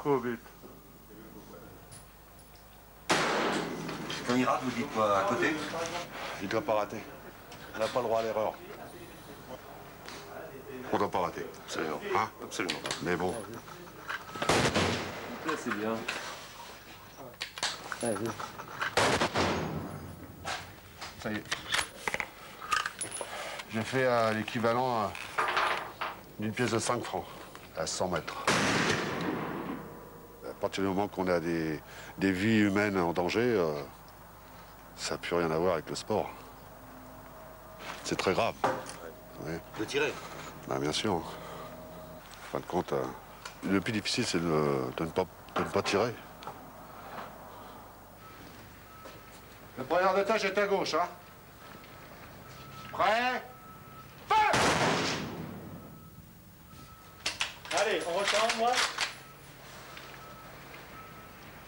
Coup au but. Quand il rate, vous dites quoi, à côté? Il ne doit pas rater. On n'a pas le droit à l'erreur. On ne doit pas rater. Absolument. Hein? Absolument. Mais bon. Là, c'est bien. Ça y est. J'ai fait l'équivalent d'une pièce de 5 francs à 100 mètres. À partir du moment qu'on a des vies humaines en danger, ça n'a plus rien à voir avec le sport. C'est très grave. Ouais. De tirer? Ben, bien sûr. En fin de compte, le plus difficile, c'est de ne pas tirer. Le preneur de tâche est à gauche, hein? Prêt? Feu! Allez, on retourne, moi.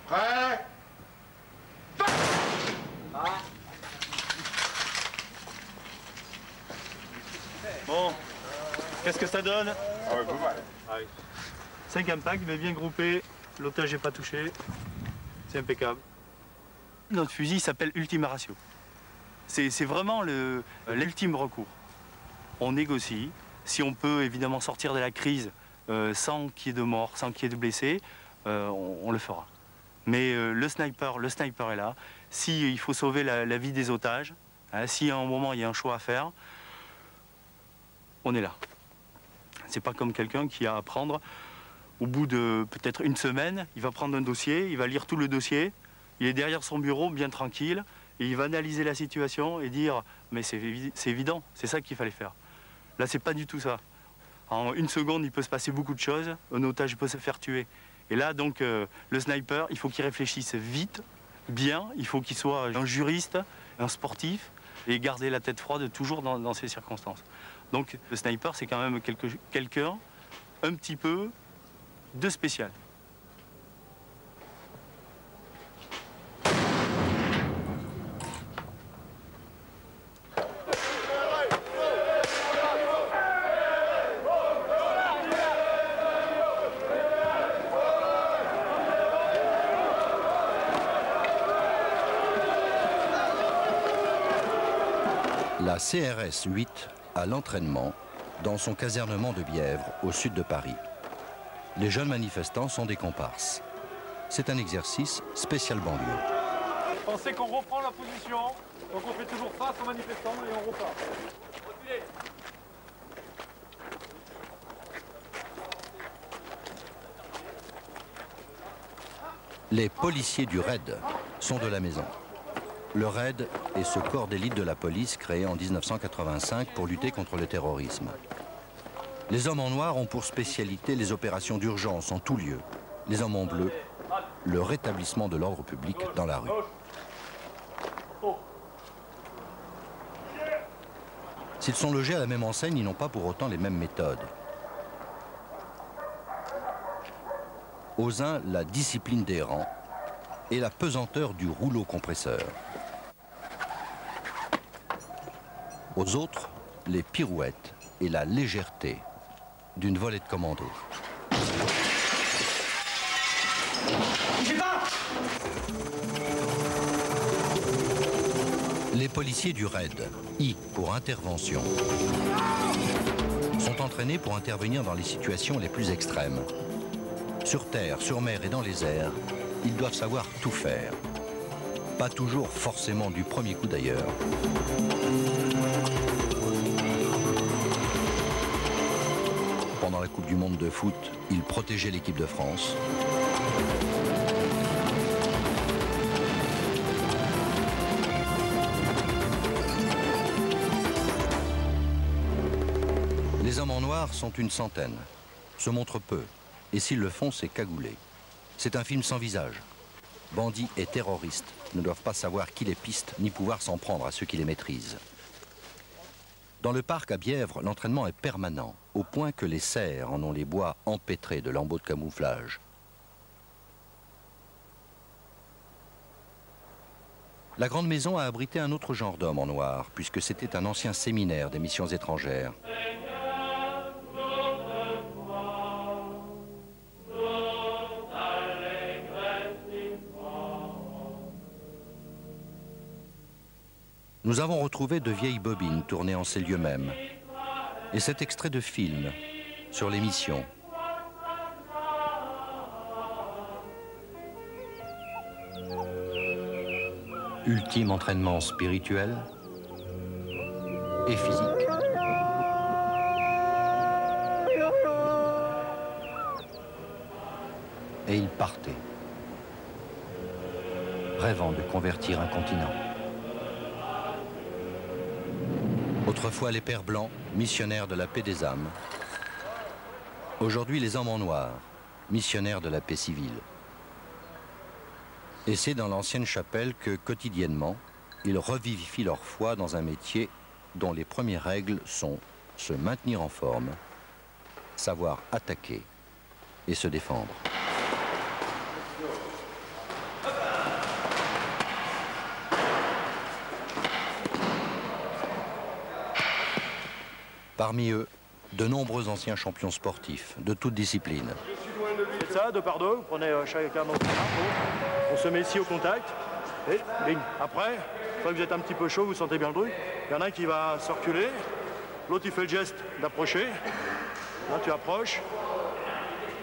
Prêt? Feu! Ah. Bon, qu'est-ce que ça donne? Ah ouais, pas mal. 5 impacts, mais bien groupés. L'otage n'est pas touché. C'est impeccable. Notre fusil s'appelle Ultima Ratio. C'est vraiment l'ultime recours. On négocie. Si on peut évidemment sortir de la crise sans qu'il y ait de morts, sans qu'il y ait de blessés, on le fera. Mais le sniper est là. S'il faut sauver la vie des otages, hein, si à un moment il y a un choix à faire, on est là. C'est pas comme quelqu'un qui a à prendre, au bout de peut-être une semaine, il va prendre un dossier, il va lire tout le dossier, il est derrière son bureau, bien tranquille, et il va analyser la situation et dire « mais c'est évident, c'est ça qu'il fallait faire ». Là, c'est pas du tout ça. En une seconde, il peut se passer beaucoup de choses, un otage peut se faire tuer. Et là, donc, le sniper, il faut qu'il réfléchisse vite, bien, il faut qu'il soit un juriste, un sportif, et garder la tête froide toujours dans ces circonstances. Donc, le sniper, c'est quand même quelqu'un un petit peu de spécial. La CRS 8 a l'entraînement dans son casernement de Bièvre, au sud de Paris. Les jeunes manifestants sont des comparses. C'est un exercice spécial banlieue. Pensez qu'on reprend la position, donc on fait toujours face aux manifestants et on repart. Reculez. Les policiers du RAID sont de la maison. Le RAID est ce corps d'élite de la police créé en 1985 pour lutter contre le terrorisme. Les hommes en noir ont pour spécialité les opérations d'urgence en tout lieu. Les hommes en bleu, le rétablissement de l'ordre public dans la rue. S'ils sont logés à la même enseigne, ils n'ont pas pour autant les mêmes méthodes. Aux uns, la discipline des rangs et la pesanteur du rouleau compresseur. Aux autres, les pirouettes et la légèreté d'une volée de commando. Les policiers du RAID, I pour intervention, sont entraînés pour intervenir dans les situations les plus extrêmes. Sur terre, sur mer et dans les airs, ils doivent savoir tout faire. Pas toujours forcément du premier coup d'ailleurs. Pendant la Coupe du Monde de foot, ils protégeaient l'équipe de France. Les hommes en noir sont une centaine, se montrent peu, et s'ils le font, c'est cagoulé. C'est un film sans visage. Bandits et terroristes ne doivent pas savoir qui les piste, ni pouvoir s'en prendre à ceux qui les maîtrisent. Dans le parc à Bièvre, l'entraînement est permanent, au point que les cerfs en ont les bois empêtrés de lambeaux de camouflage. La grande maison a abrité un autre genre d'homme en noir, puisque c'était un ancien séminaire des missions étrangères. Nous avons retrouvé de vieilles bobines tournées en ces lieux mêmes. Et cet extrait de film sur les missions. Ultime entraînement spirituel et physique. Et il partait, rêvant de convertir un continent. Autrefois les pères blancs, missionnaires de la paix des âmes. Aujourd'hui les hommes en noir, missionnaires de la paix civile. Et c'est dans l'ancienne chapelle que, quotidiennement, ils revivifient leur foi dans un métier dont les premières règles sont se maintenir en forme, savoir attaquer et se défendre. Parmi eux, de nombreux anciens champions sportifs de toutes disciplines. Faites ça, deux par deux, vous prenez chacun dans votre main, on se met ici au contact, et bing. Après, une fois que vous êtes un petit peu chaud, vous sentez bien le truc, il y en a un qui va se reculer, l'autre il fait le geste d'approcher, là tu approches,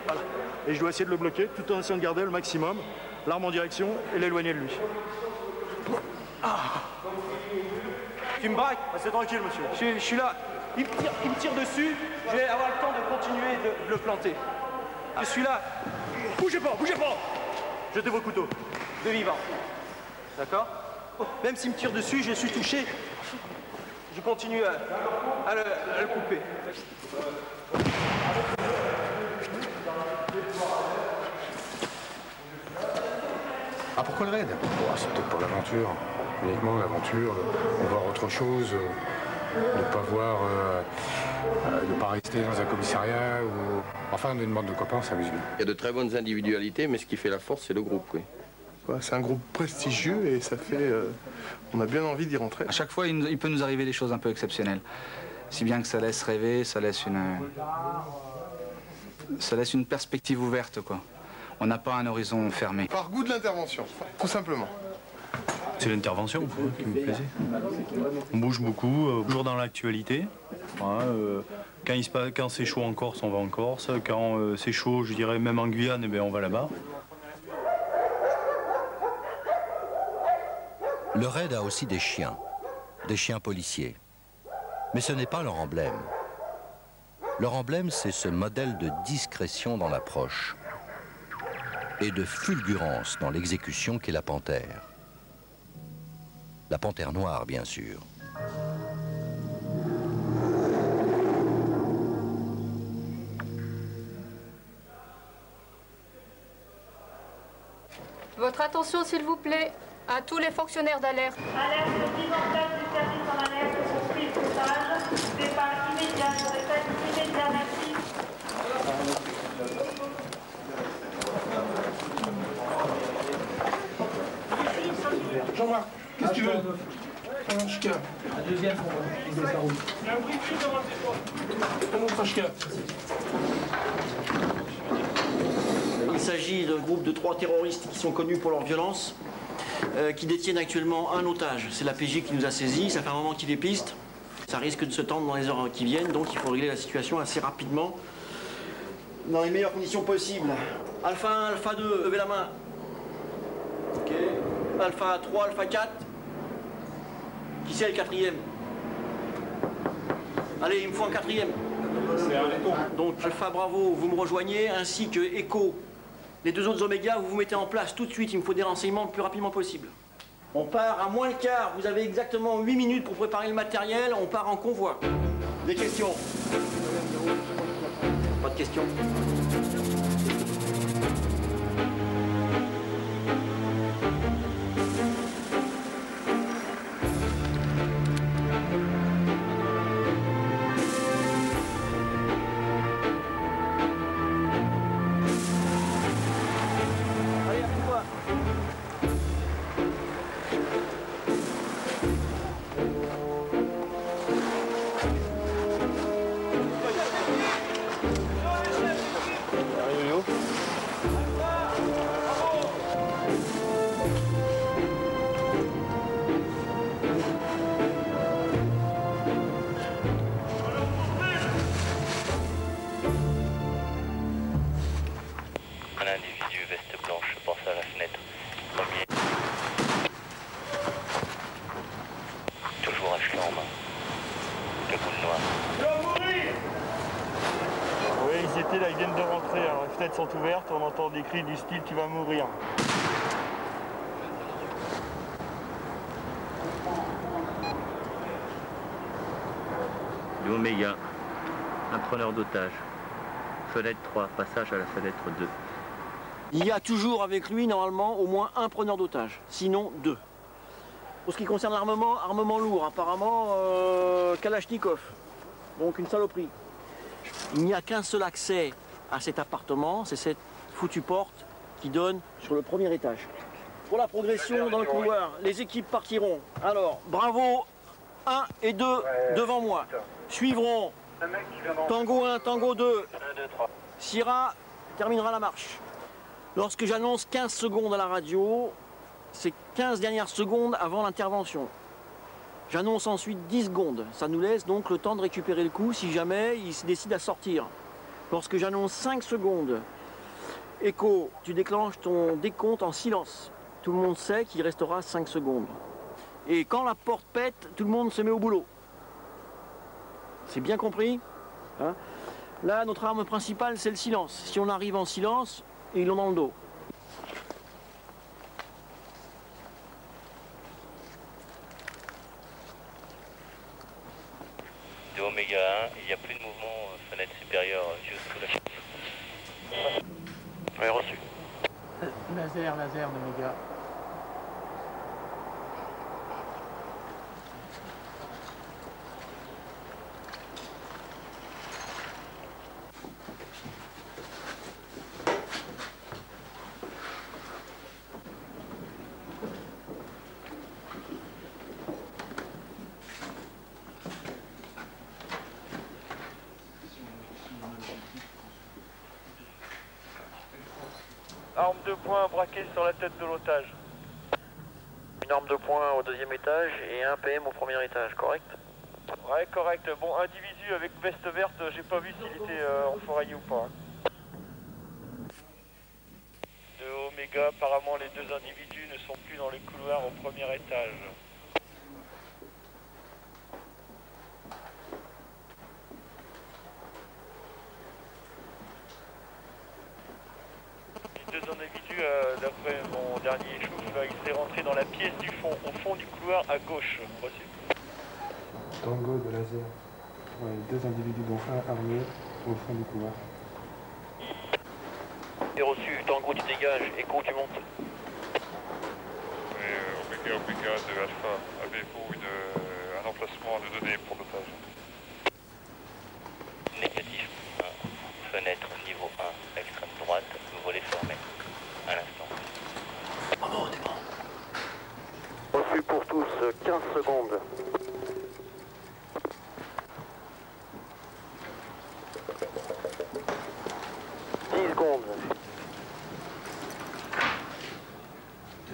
voilà. Et je dois essayer de le bloquer tout en essayant de garder le maximum, l'arme en direction et l'éloigner de lui. Ah. Tu me braques? Restez tranquille monsieur. Je suis là. Il me tire dessus, je vais avoir le temps de continuer de le planter. Je suis là. Bougez pas, bougez pas. Jetez vos couteaux. De vivant. D'accord? Même s'il me tire dessus, je suis touché. Je continue à le couper. Ah, pourquoi le raid? Oh, c'est peut-être pour l'aventure. Uniquement l'aventure, on voir autre chose. De ne pas voir, de pas rester dans un commissariat ou enfin une bande de copains, ça s'amuse bien. Il y a de très bonnes individualités, mais ce qui fait la force, c'est le groupe, oui. C'est un groupe prestigieux et ça fait, on a bien envie d'y rentrer. À chaque fois, il peut nous arriver des choses un peu exceptionnelles, si bien que ça laisse rêver, ça laisse une perspective ouverte, quoi. On n'a pas un horizon fermé. Par goût de l'intervention, tout simplement. C'est l'intervention qui me plaisait. On bouge beaucoup, toujours dans l'actualité. Quand c'est chaud en Corse, on va en Corse. Quand c'est chaud, je dirais même en Guyane, eh bien, on va là-bas. Le raid a aussi des chiens policiers. Mais ce n'est pas leur emblème. Leur emblème, c'est ce modèle de discrétion dans l'approche et de fulgurance dans l'exécution qu'est la panthère. La panthère noire, bien sûr. Votre attention, s'il vous plaît, à tous les fonctionnaires d'alerte. Alerte de mise en place du service en alerte pour suivre poussage. Départ immédiat, je répète, immédiat, merci. Jean-Marc, qu'est-ce que tu veux? La deuxième, ça roule. Il y a un briefing devant toi. Montre HK. Il s'agit d'un groupe de 3 terroristes qui sont connus pour leur violence, qui détiennent actuellement un otage. C'est la PJ qui nous a saisis, ça fait un moment qu'il est piste. Ça risque de se tendre dans les heures qui viennent, donc il faut régler la situation assez rapidement, dans les meilleures conditions possibles. Alpha 1, Alpha 2, levez la main. Ok. Alpha 3, Alpha 4. Qui c'est le 4e? Allez, il me faut un 4e. Donc Alpha Bravo, vous me rejoignez, ainsi que Echo. Les 2 autres Oméga, vous vous mettez en place tout de suite. Il me faut des renseignements le plus rapidement possible. On part à moins le quart. Vous avez exactement 8 minutes pour préparer le matériel. On part en convoi. Des questions? Pas de questions? noir. Oui, ils étaient là, ils viennent de rentrer. Alors, les fenêtres sont ouvertes, on entend des cris du style « tu vas mourir ». Du Oméga, un preneur d'otage. Fenêtre 3, passage à la fenêtre 2. Il y a toujours avec lui, normalement, au moins un preneur d'otage, sinon 2. Pour ce qui concerne l'armement, armement lourd, apparemment Kalachnikov, donc une saloperie. Il n'y a qu'un seul accès à cet appartement, c'est cette foutue porte qui donne sur le premier étage. Pour la progression dans le couloir, les équipes partiront. Alors, Bravo 1 et 2 devant moi. Suivront Tango 1, Tango 2. Sierra terminera la marche. Lorsque j'annonce 15 secondes à la radio, c'est 15 dernières secondes avant l'intervention. J'annonce ensuite 10 secondes. Ça nous laisse donc le temps de récupérer le coup si jamais il se décide à sortir. Lorsque j'annonce 5 secondes, Echo, tu déclenches ton décompte en silence. Tout le monde sait qu'il restera 5 secondes. Et quand la porte pète, tout le monde se met au boulot. C'est bien compris, hein? Là, notre arme principale, c'est le silence. Si on arrive en silence, ils l'ont dans le dos. De Oméga 1, il n'y a plus de mouvement fenêtre supérieure jusqu'au la. Oui, reçu. Laser d'Oméga. Arme de poing braquée sur la tête de l'otage. Une arme de poing au 2e étage et un PM au 1er étage, correct? Ouais, correct. Bon, individu avec veste verte, j'ai pas vu s'il était enfouraillé ou pas. De Oméga, apparemment les 2 individus ne sont plus dans les couloirs au 1er étage. Les 2 individus, d'après mon dernier chouf, ils étaient rentrés dans la pièce du fond, au fond du couloir à gauche. Reçu. Tango de laser. Ouais, 2 individus, dont un armé, au fond du couloir. Et reçu, Tango tu dégages, Echo tu montes. Oui, Oméga de Alpha, avez-vous un emplacement à nous donner pour l'otage? Négatif. Fenêtre niveau 1, extrême droite, volet fermé. À l'instant. Bravo, t'es bon. Reçu pour tous, 15 secondes. Secondes.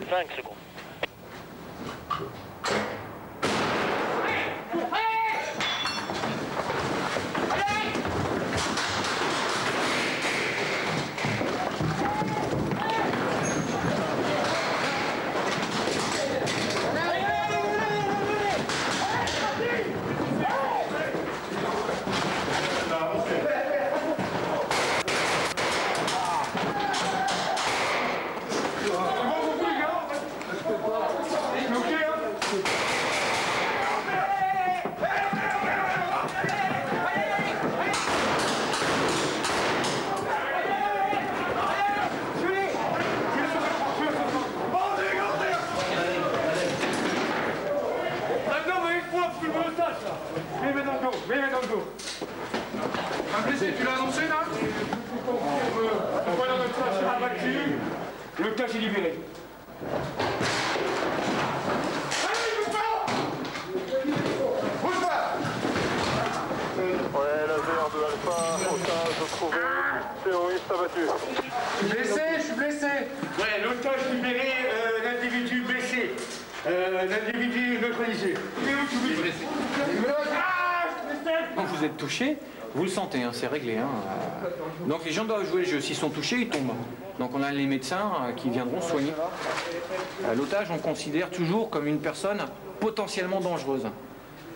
5 secondes. Un blessé, tu l'as annoncé là? Voilà notre station à battu. Le cache est libéré. Ouais, laser de Alpha, otage trouvé, terroriste abattu. Je suis blessé. Ouais, l'otage libéré, l'individu blessé. L'individu neutralisé. Quand vous êtes touché, vous le sentez, hein, c'est réglé. Hein. Donc les gens doivent jouer le jeu. S'ils sont touchés, ils tombent. Donc on a les médecins qui viendront soigner. L'otage, on considère toujours comme une personne potentiellement dangereuse.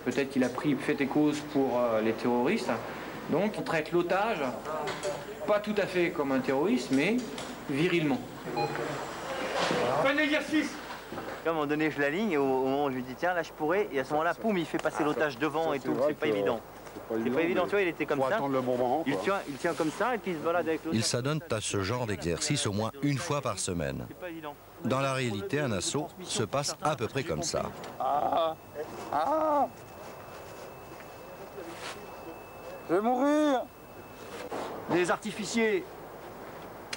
Peut-être qu'il a pris fait et cause pour les terroristes. Donc on traite l'otage, pas tout à fait comme un terroriste, mais virilement. Bon exercice. À un moment donné, je l'aligne et au moment où je lui dis tiens, là je pourrais, et à ce moment-là, poum, il fait passer l'otage devant et tout. C'est pas évident. C'est pas évident, tu vois, il était comme ça. Le moment, il tient comme ça et puis il se balade avec l'otage. Ils s'adonnent à ce genre d'exercice au moins une fois par semaine. Dans la réalité, un assaut se passe à peu près comme ça. Je vais mourir. Les artificiers,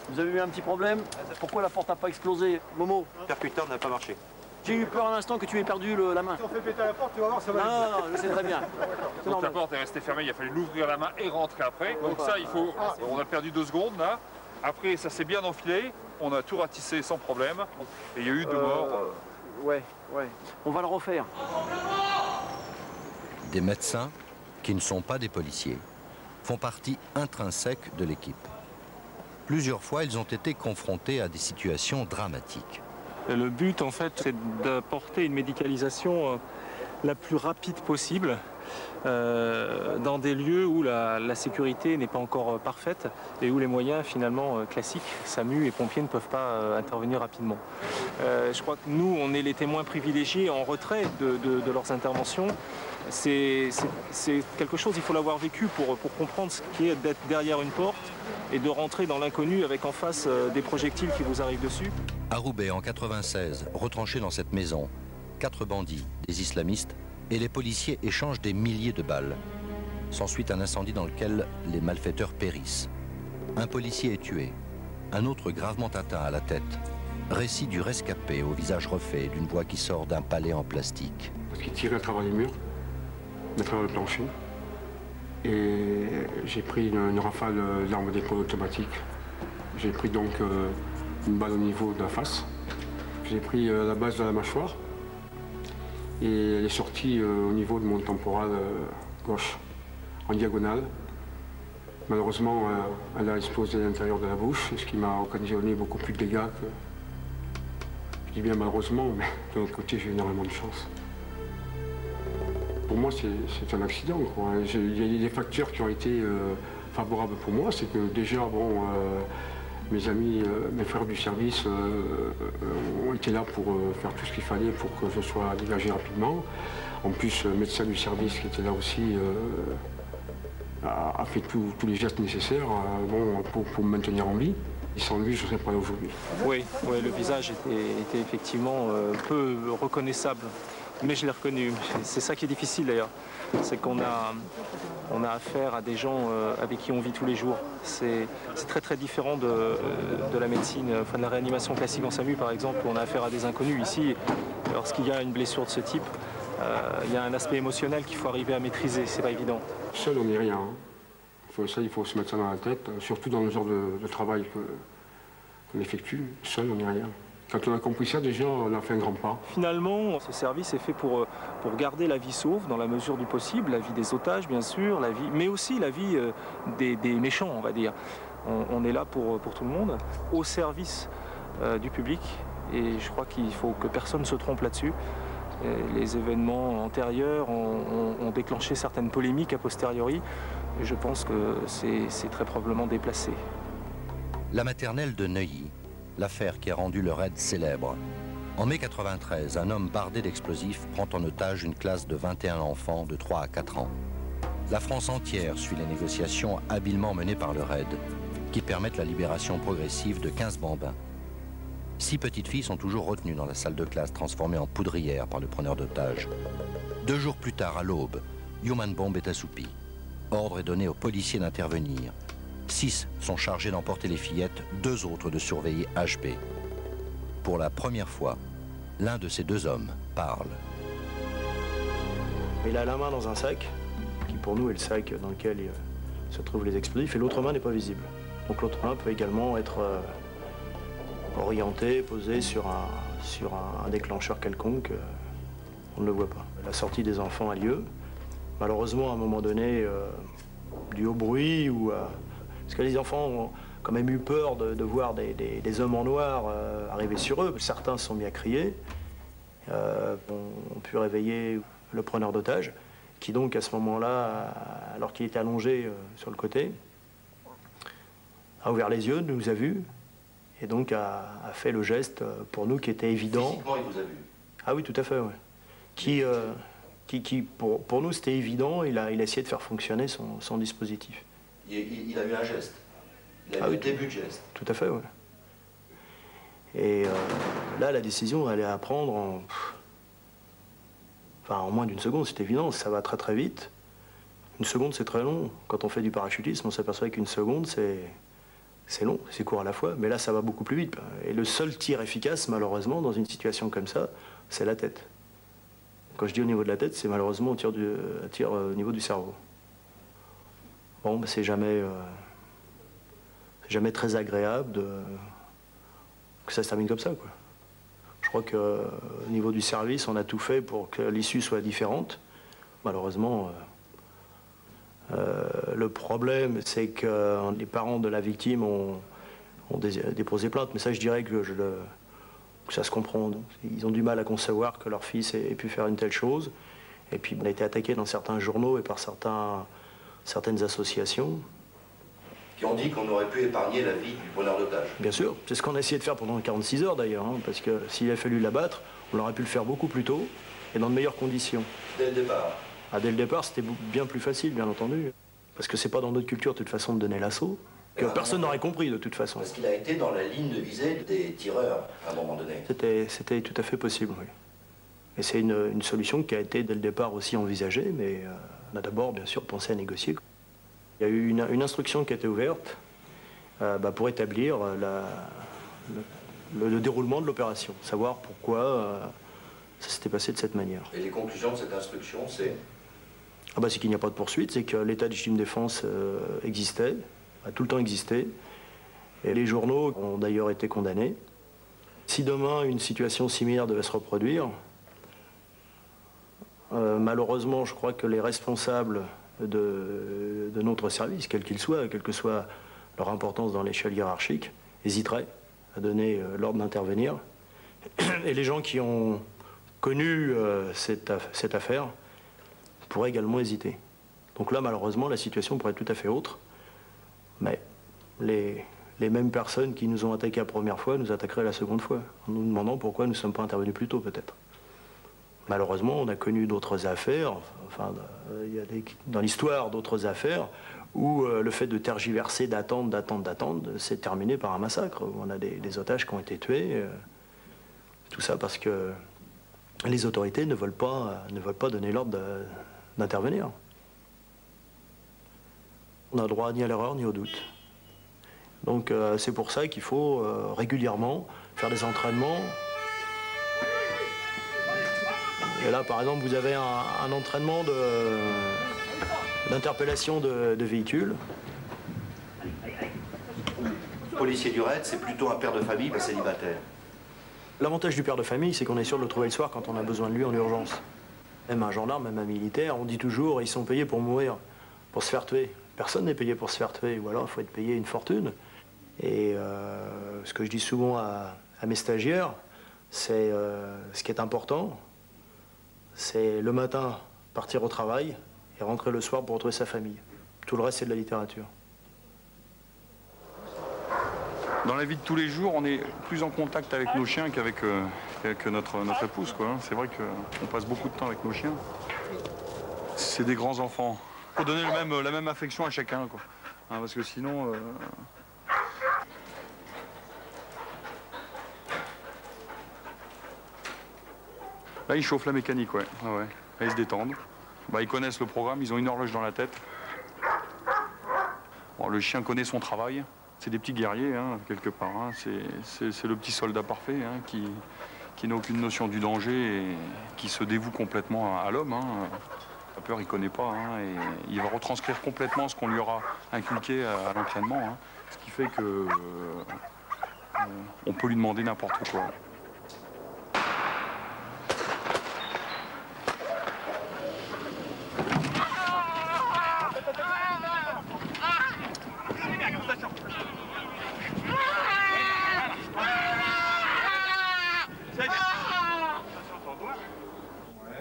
vous avez eu un petit problème? Pourquoi la porte n'a pas explosé? Momo? Le percuteur n'a pas marché. J'ai eu peur un instant que tu aies perdu la main. Si on fait péter la porte, tu vas voir, ça va. Non, je sais très bien. Donc la porte est restée fermée, il a fallu l'ouvrir la main et rentrer après. Donc ça, il faut... On a perdu 2 secondes là. Après, ça s'est bien enfilé. On a tout ratissé sans problème. Et il y a eu 2 morts. Ouais. On va le refaire. Des médecins, qui ne sont pas des policiers, font partie intrinsèque de l'équipe. Plusieurs fois, ils ont été confrontés à des situations dramatiques. Le but, en fait, c'est d'apporter une médicalisation la plus rapide possible dans des lieux où la sécurité n'est pas encore parfaite et où les moyens, finalement, classiques, SAMU et pompiers ne peuvent pas intervenir rapidement. Je crois que nous, on est les témoins privilégiés en retrait de leurs interventions. C'est quelque chose, il faut l'avoir vécu pour comprendre ce qu'est d'être derrière une porte et de rentrer dans l'inconnu avec en face des projectiles qui vous arrivent dessus. À Roubaix, en 96, retranchés dans cette maison, 4 bandits, des islamistes, et les policiers échangent des milliers de balles. S'ensuit un incendie dans lequel les malfaiteurs périssent. Un policier est tué, un autre gravement atteint à la tête. Récit du rescapé au visage refait, d'une voix qui sort d'un palais en plastique. Parce qu'il tirait à travers les murs, à travers le plancher. Et j'ai pris une rafale d'armes d'épaule automatique. J'ai pris donc une balle au niveau de la face. J'ai pris la base de la mâchoire. Et elle est sortie au niveau de mon temporal gauche, en diagonale. Malheureusement, elle a explosé à l'intérieur de la bouche, ce qui m'a occasionné beaucoup plus de dégâts que... Je dis bien malheureusement, mais de l'autre côté, j'ai eu énormément de chance. Pour moi, c'est un accident, quoi. Il y a des facteurs qui ont été favorables pour moi. C'est que déjà, bon, mes amis, mes frères du service ont été là pour faire tout ce qu'il fallait pour que je sois dégagé rapidement. En plus, le médecin du service qui était là aussi a fait tous les gestes nécessaires pour me maintenir en vie. Et sans lui, je ne serais pas là aujourd'hui. Oui, le visage était effectivement peu reconnaissable. Mais je l'ai reconnu. C'est ça qui est difficile d'ailleurs. C'est qu'on a affaire à des gens avec qui on vit tous les jours. C'est très très différent de la médecine, enfin de la réanimation classique en SAMU par exemple, où on a affaire à des inconnus. Ici, lorsqu'il y a une blessure de ce type, il y a un aspect émotionnel qu'il faut arriver à maîtriser. C'est pas évident. Seul, on n'est rien. Il faut se mettre ça dans la tête, surtout dans le genre de travail qu'on effectue. Seul, on n'est rien. Quand on a compris ça, déjà, on a fait un grand pas. Finalement, ce service est fait pour garder la vie sauve dans la mesure du possible, la vie des otages, bien sûr, mais aussi la vie des méchants, on va dire. On est là pour tout le monde, au service du public, et je crois qu'il faut que personne ne se trompe là-dessus. Les événements antérieurs ont déclenché certaines polémiques a posteriori, et je pense que c'est très probablement déplacé. La maternelle de Neuilly. L'affaire qui a rendu le raid célèbre. En mai 93, un homme bardé d'explosifs prend en otage une classe de 21 enfants de 3 à 4 ans. La France entière suit les négociations habilement menées par le raid, qui permettent la libération progressive de 15 bambins. 6 petites filles sont toujours retenues dans la salle de classe transformée en poudrière par le preneur d'otages. 2 jours plus tard, à l'aube, Human Bomb est assoupi. Ordre est donné aux policiers d'intervenir. 6 sont chargés d'emporter les fillettes, 2 autres de surveiller HB. Pour la première fois, l'un de ces 2 hommes parle. Il a la main dans un sac, qui pour nous est le sac dans lequel se trouvent les explosifs, et l'autre main n'est pas visible. Donc l'autre main peut également être orientée, posée sur un déclencheur quelconque. On ne le voit pas. La sortie des enfants a lieu. Malheureusement, à un moment donné, dû au bruit ou parce que les enfants ont quand même eu peur de voir des hommes en noir arriver sur eux. Certains se sont mis à crier, ont pu réveiller le preneur d'otages. qui donc à ce moment-là, alors qu'il était allongé sur le côté, a ouvert les yeux, nous a vus, et donc a fait le geste pour nous qui était évident. Physiquement, il vous a vu? Ah oui, tout à fait, oui. Pour nous, c'était évident, il a essayé de faire fonctionner son dispositif. Il a eu un geste. Il a eu un début de geste. Tout à fait, oui. Et là, la décision, elle est à prendre en moins d'une seconde, c'est évident, ça va très très vite. Une seconde, c'est très long. Quand on fait du parachutisme, on s'aperçoit qu'une seconde, c'est long, c'est court à la fois, mais là, ça va beaucoup plus vite. Et le seul tir efficace, malheureusement, dans une situation comme ça, c'est la tête. Quand je dis au niveau de la tête, c'est malheureusement un tir au niveau du cerveau. Bon, c'est jamais très agréable que ça se termine comme ça, quoi. Je crois qu'au niveau du service, on a tout fait pour que l'issue soit différente. Malheureusement, le problème, c'est que les parents de la victime ont déposé plainte. Mais ça, je dirais que ça se comprend. Donc, ils ont du mal à concevoir que leur fils ait pu faire une telle chose. Et puis, on a été attaqué dans certains journaux et par certaines associations. Qui ont dit qu'on aurait pu épargner la vie du preneur d'otage. Bien sûr, c'est ce qu'on a essayé de faire pendant 46 heures d'ailleurs, parce que s'il a fallu l'abattre, on aurait pu le faire beaucoup plus tôt et dans de meilleures conditions. Dès le départ? Dès le départ, c'était bien plus facile, bien entendu. Parce que c'est pas dans notre culture, de toute façon, de donner l'assaut, que personne n'aurait compris, de toute façon. Parce qu'il a été dans la ligne de visée des tireurs, à un moment donné. C'était tout à fait possible, oui. Et c'est une solution qui a été, dès le départ, aussi envisagée, mais on a d'abord, bien sûr, pensé à négocier. Il y a eu une instruction qui a été ouverte pour établir le déroulement de l'opération, savoir pourquoi ça s'était passé de cette manière. Et les conclusions de cette instruction, c'est? C'est qu'il n'y a pas de poursuite, c'est que l'état de légitime défense existait, a tout le temps existé, et les journaux ont d'ailleurs été condamnés. Si demain une situation similaire devait se reproduire, malheureusement, je crois que les responsables de notre service, quel qu'il soit, quelle que soit leur importance dans l'échelle hiérarchique, hésiteraient à donner l'ordre d'intervenir. Et les gens qui ont connu cette affaire pourraient également hésiter. Donc là, malheureusement, la situation pourrait être tout à fait autre. Mais les mêmes personnes qui nous ont attaqués la première fois nous attaqueraient la seconde fois, en nous demandant pourquoi nous ne sommes pas intervenus plus tôt, peut-être. Malheureusement, on a connu d'autres affaires, il y a dans l'histoire d'autres affaires, où le fait de tergiverser, d'attendre, s'est terminé par un massacre, où on a des otages qui ont été tués. Tout ça parce que les autorités ne veulent pas donner l'ordre d'intervenir. On n'a droit ni à l'erreur ni au doute. Donc c'est pour ça qu'il faut régulièrement faire des entraînements. Et là, par exemple, vous avez un entraînement d'interpellation de véhicules. Le policier du raid, c'est plutôt un père de famille, pas célibataire. L'avantage du père de famille, c'est qu'on est sûr de le trouver le soir quand on a besoin de lui en urgence. Même un gendarme, même un militaire, on dit toujours ils sont payés pour mourir, pour se faire tuer. Personne n'est payé pour se faire tuer, ou alors il faut être payé une fortune. Et ce que je dis souvent à mes stagiaires, c'est ce qui est important, c'est le matin partir au travail et rentrer le soir pour retrouver sa famille. Tout le reste, c'est de la littérature. Dans la vie de tous les jours, on est plus en contact avec nos chiens qu'avec notre épouse, quoi. C'est vrai qu'on passe beaucoup de temps avec nos chiens. C'est des grands enfants. Il faut donner la même affection à chacun, quoi. Parce que sinon... Là, ils chauffent la mécanique, ouais. Là, ils se détendent. Ils connaissent le programme, ils ont une horloge dans la tête. Bon, le chien connaît son travail. C'est des petits guerriers, quelque part. C'est le petit soldat parfait qui n'a aucune notion du danger et qui se dévoue complètement à l'homme. La peur, il ne connaît pas. Et il va retranscrire complètement ce qu'on lui aura inculqué à l'entraînement. Ce qui fait que on peut lui demander n'importe quoi.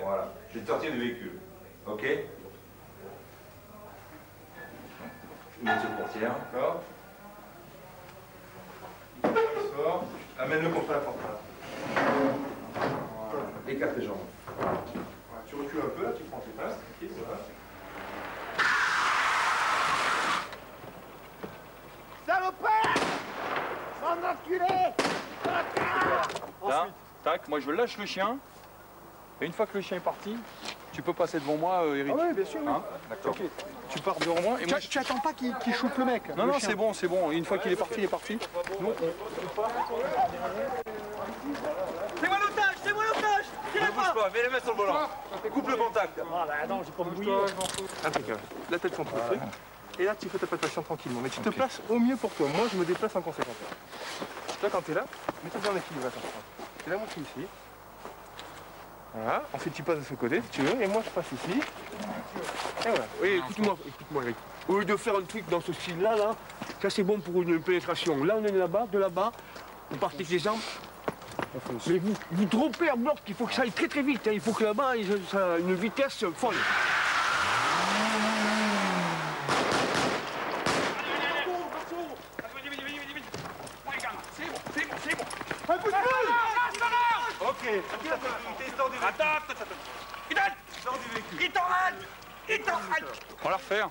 Voilà, je vais te sortir du véhicule, ok? Une seule portière. D'accord. Il sort. Amène-le contre la porte. Voilà. Écarte les jambes. Voilà. Tu recules un peu, là, tu prends tes places. Okay, voilà. Salopard! Mon enculé! Là, tac, moi je lâche le chien. Et une fois que le chien est parti, tu peux passer devant moi, Eric. Ah oui, bien sûr. Oui. Hein, d'accord. Ok. Tu pars devant moi et moi. Tu attends pas qu'il chope le mec. Non, non, c'est bon, c'est bon. Une fois qu'il est parti, il est parti. Nous, C'est moi l'otage! C'est moi l'otage! Ne bouge pas, mets les mains sur le volant. Coupe le contact. Ah bah non, j'ai pas me bouiller. Impeccable. La tête contre le truc. Et là, tu fais ta palpation tranquillement. Mais tu te places au mieux pour toi. Moi, je me déplace en conséquence. Toi, quand tu es là, mets-toi bien en équilibre. C'est là, moi, qui ici. Voilà. Ensuite, tu passes de ce côté, si tu veux. Et moi, je passe ici. Et voilà. Oui, écoute-moi, Eric. Au lieu de faire un truc dans ce style-là, là, ça c'est bon pour une pénétration. Là, on est là-bas, de là-bas, vous partez avec les jambes. Mais vous droppez à bloc, il faut que ça aille très très vite. Hein. Il faut que là-bas, ça a une vitesse folle. Un coup de boule! Ok. Attends. Il t'arrête! Il t'arrête! on va la refaire.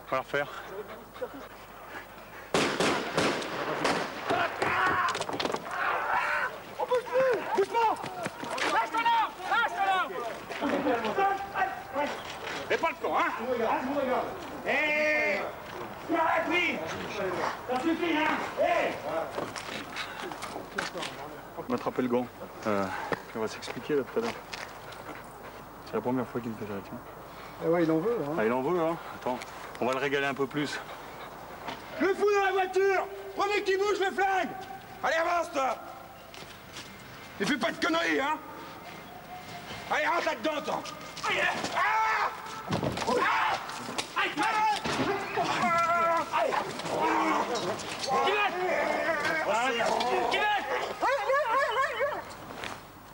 On va la refaire. On bouge plus! Bouge pas! Lâche ton arme! Lâche ton arme! Et pas le temps, hein? Hé! Tu arrêtes, oui! Ça suffit, hein! Hé! On va attraper le gant. On va s'expliquer là tout à l'heure. C'est la première fois qu'il me fait ça, tiens. Ah ouais, il en veut, hein? Ah, il en veut, hein? Attends, on va le régaler un peu plus. Le fous dans la voiture! Prenez qui bouge le flingue! Allez, avance, toi! Et fais pas de conneries, hein! Allez, rentre là-dedans, toi! Allez! Ah! Ah! Allez! Allez! Qui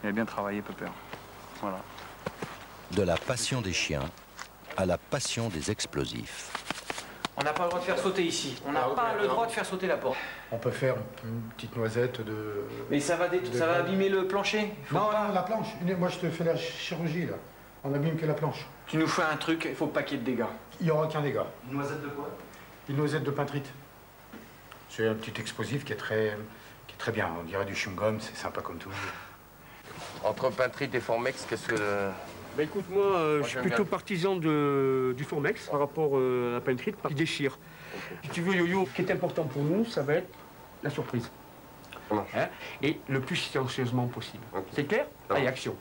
Il a bien travaillé, Pepper. Voilà. De la passion des chiens à la passion des explosifs. On n'a pas le droit de faire sauter ici. On n'a pas le droit de faire sauter la porte. On peut faire une petite noisette de... Mais ça va abîmer le plancher. Non, la planche. Moi, je te fais la chirurgie, là. On abîme que la planche. Tu nous fais un truc, il faut pas qu'il y ait de dégâts. Il n'y aura aucun dégât. Une noisette de quoi? Une noisette de peintrite. C'est un petit explosif qui est très bien. On dirait du chewing-gum, c'est sympa comme tout. Entre peintrite et Formex, qu'est-ce que... Bah écoute, moi, je suis plutôt partisan du Formex par rapport à la peintrite qui déchire. Okay. Si tu veux, Yo-Yo, ce qui est important pour nous, ça va être la surprise. Hein? Et le plus silencieusement possible. Okay. C'est clair? Allez, action.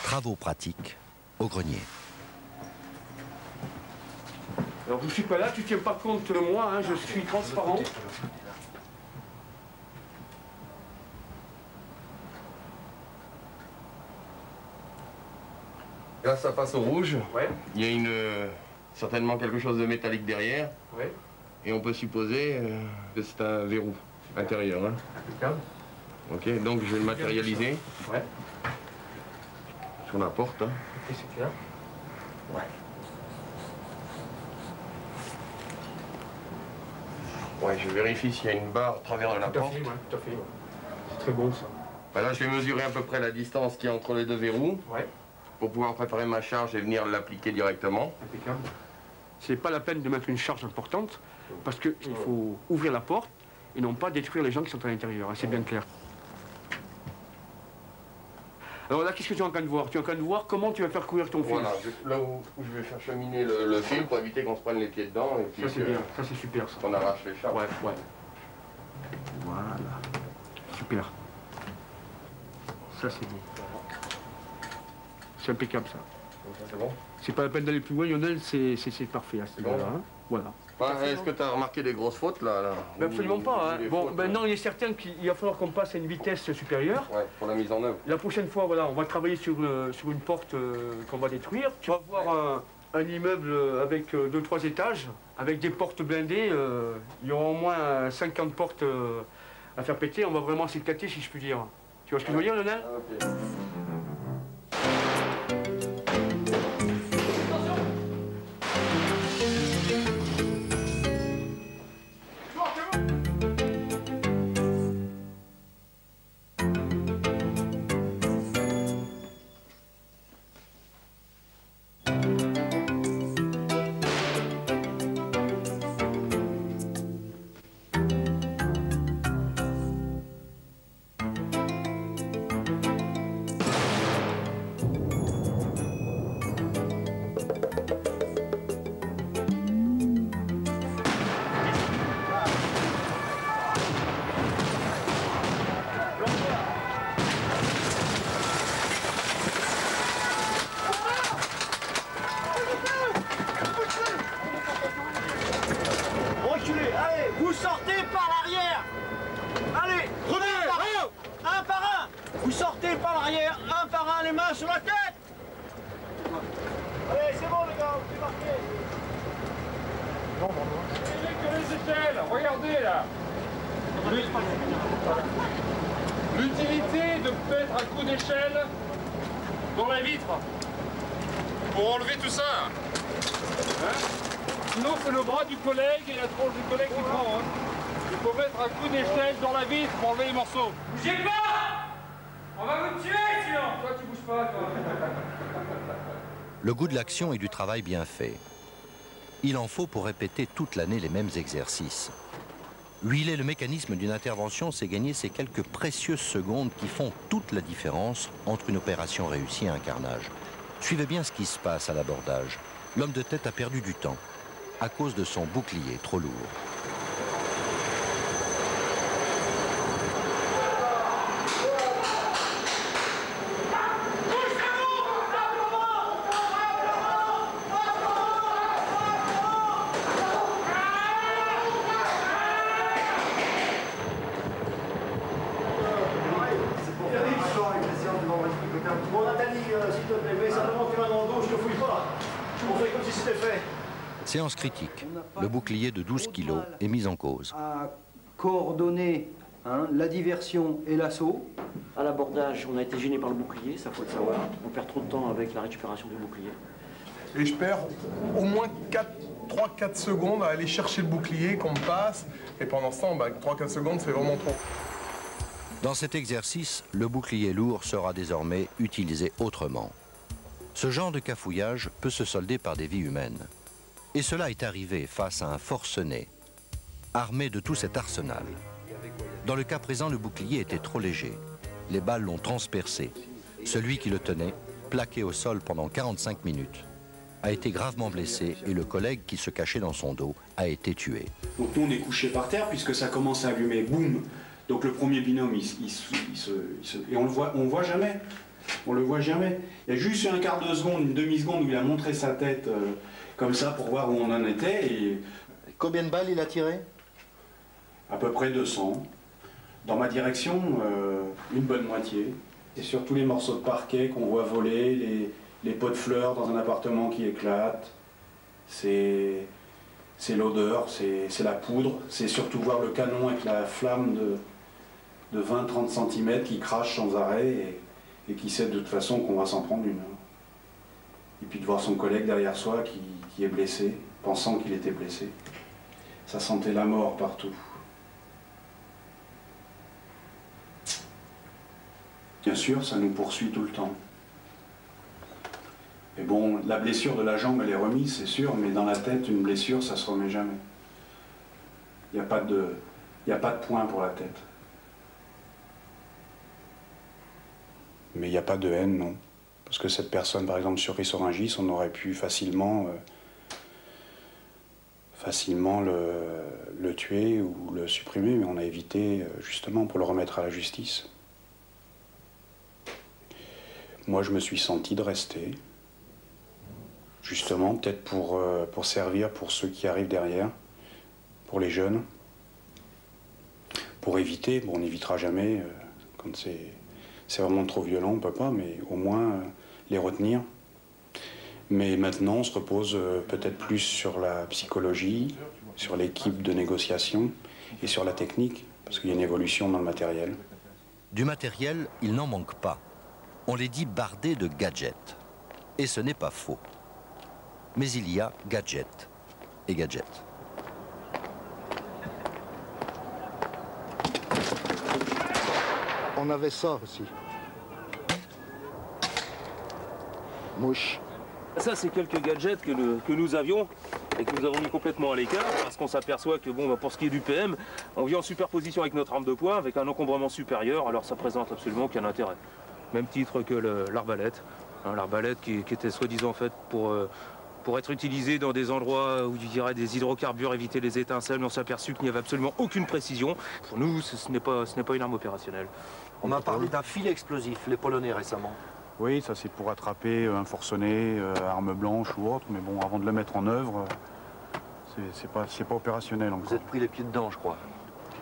Travaux pratiques au grenier. Alors, je ne suis pas là, tu ne tiens pas compte de moi, hein, je suis transparent. Là, ça passe au rouge. Ouais. Il y a certainement quelque chose de métallique derrière. Ouais. Et on peut supposer que c'est un verrou intérieur. Hein. Impeccable. Ok, donc je vais le matérialiser. Ouais. Sur la porte. Hein. Ok, c'est clair. Ouais. Ouais, je vérifie s'il y a une barre à travers de la porte. Ouais, tout à fait. C'est très bon, ça. Ben là, je vais mesurer à peu près la distance qu'il y a entre les deux verrous. Ouais. Pour pouvoir préparer ma charge et venir l'appliquer directement. Impeccable. C'est pas la peine de mettre une charge importante parce qu'il faut ouvrir la porte et non pas détruire les gens qui sont à l'intérieur. Hein, c'est bien clair. Alors là, qu'est-ce que tu es en train de voir? Tu es en train de voir comment tu vas faire courir ton fil. Voilà, là où je vais faire cheminer le fil pour éviter qu'on se prenne les pieds dedans. Et puis ça c'est bien, ça c'est super ça. On arrache les charges. Ouais. Voilà. Super. Ça c'est bon. C'est impeccable ça. C'est bon? C'est pas la peine d'aller plus loin, Lionel, c'est parfait à ce niveau-là. Hein. Voilà. Est-ce que tu as remarqué des grosses fautes là, Ben absolument pas. Hein. Bon, maintenant il est certain qu'il va falloir qu'on passe à une vitesse supérieure. Ouais, pour la mise en œuvre. La prochaine fois, voilà, on va travailler sur une porte qu'on va détruire. Tu vas voir un immeuble avec 2-3 étages, avec des portes blindées. Il y aura au moins 50 portes à faire péter. On va vraiment s'éclater, si je puis dire. Tu vois ce que je veux dire, Lionel? Okay. les échelles, regardez là. L'utilité de mettre un coup d'échelle dans la vitre pour enlever tout ça. Hein? Sinon c'est le bras du collègue et la tronche du collègue qui prend. Hein. Il faut mettre un coup d'échelle dans la vitre pour enlever les morceaux. Bougez pas! On va vous tuer sinon! Toi tu bouges pas, toi. Le goût de l'action et du travail bien fait. Il en faut pour répéter toute l'année les mêmes exercices. Huiler le mécanisme d'une intervention, c'est gagner ces quelques précieuses secondes qui font toute la différence entre une opération réussie et un carnage. Suivez bien ce qui se passe à l'abordage. L'homme de tête a perdu du temps à cause de son bouclier trop lourd. Séance critique. Le bouclier de 12 kilos est mis en cause. À coordonner la diversion et l'assaut. À l'abordage, on a été gêné par le bouclier, ça faut le savoir. On perd trop de temps avec la récupération du bouclier. Et je perds au moins 3-4 secondes à aller chercher le bouclier qu'on me passe. Et pendant ce temps, 3-4 secondes, c'est vraiment trop. Dans cet exercice, le bouclier lourd sera désormais utilisé autrement. Ce genre de cafouillage peut se solder par des vies humaines. Et cela est arrivé face à un forcené, armé de tout cet arsenal. Dans le cas présent, le bouclier était trop léger. Les balles l'ont transpercé. Celui qui le tenait, plaqué au sol pendant 45 minutes, a été gravement blessé et le collègue qui se cachait dans son dos a été tué. Donc nous, on est couché par terre puisque ça commence à allumer, boum. Donc le premier binôme, et on le voit jamais. On le voit jamais. Il y a juste eu un quart de seconde, une demi-seconde où il a montré sa tête comme ça pour voir où on en était. Et... Combien de balles il a tiré? À peu près 200. Dans ma direction, une bonne moitié. C'est sur tous les morceaux de parquet qu'on voit voler, les pots de fleurs dans un appartement qui éclatent. C'est l'odeur, c'est la poudre. C'est surtout voir le canon avec la flamme de 20-30 cm qui crache sans arrêt et qui sait de toute façon qu'on va s'en prendre une. Et puis de voir son collègue derrière soi qui est blessé, pensant qu'il était blessé. Ça sentait la mort partout. Bien sûr, ça nous poursuit tout le temps. Et bon, la blessure de la jambe, elle est remise, c'est sûr, mais dans la tête, une blessure, ça se remet jamais. Il n'y a pas de point pour la tête. Mais il n'y a pas de haine, non. Parce que cette personne, par exemple, sur Rissorangis, on aurait pu facilement le tuer ou le supprimer, mais on a évité, justement, pour le remettre à la justice. Moi, je me suis senti de rester, justement, peut-être pour servir pour ceux qui arrivent derrière, pour les jeunes, pour éviter, bon, on n'évitera jamais, quand c'est vraiment trop violent, on ne peut pas, mais au moins les retenir. Mais maintenant, on se repose peut-être plus sur la psychologie, sur l'équipe de négociation et sur la technique, parce qu'il y a une évolution dans le matériel. Du matériel, il n'en manque pas. On les dit bardés de gadgets. Et ce n'est pas faux. Mais il y a gadgets et gadgets. On avait ça aussi. Mouche. Ça, c'est quelques gadgets que nous avions et que nous avons mis complètement à l'écart parce qu'on s'aperçoit que bon, pour ce qui est du PM, on vient en superposition avec notre arme de poing avec un encombrement supérieur, alors ça présente absolument aucun intérêt. Même titre que l'arbalète, l'arbalète qui était soi-disant faite pour être utilisée dans des endroits où il y aurait des hydrocarbures, éviter les étincelles, mais on s'est aperçu qu'il n'y avait absolument aucune précision. Pour nous, ce n'est pas une arme opérationnelle. On m'a parlé d'un filet explosif, les Polonais récemment. Oui, ça c'est pour attraper un forcené, arme blanche ou autre, mais bon, avant de le mettre en œuvre, c'est pas opérationnel encore. Vous êtes pris les pieds dedans, je crois.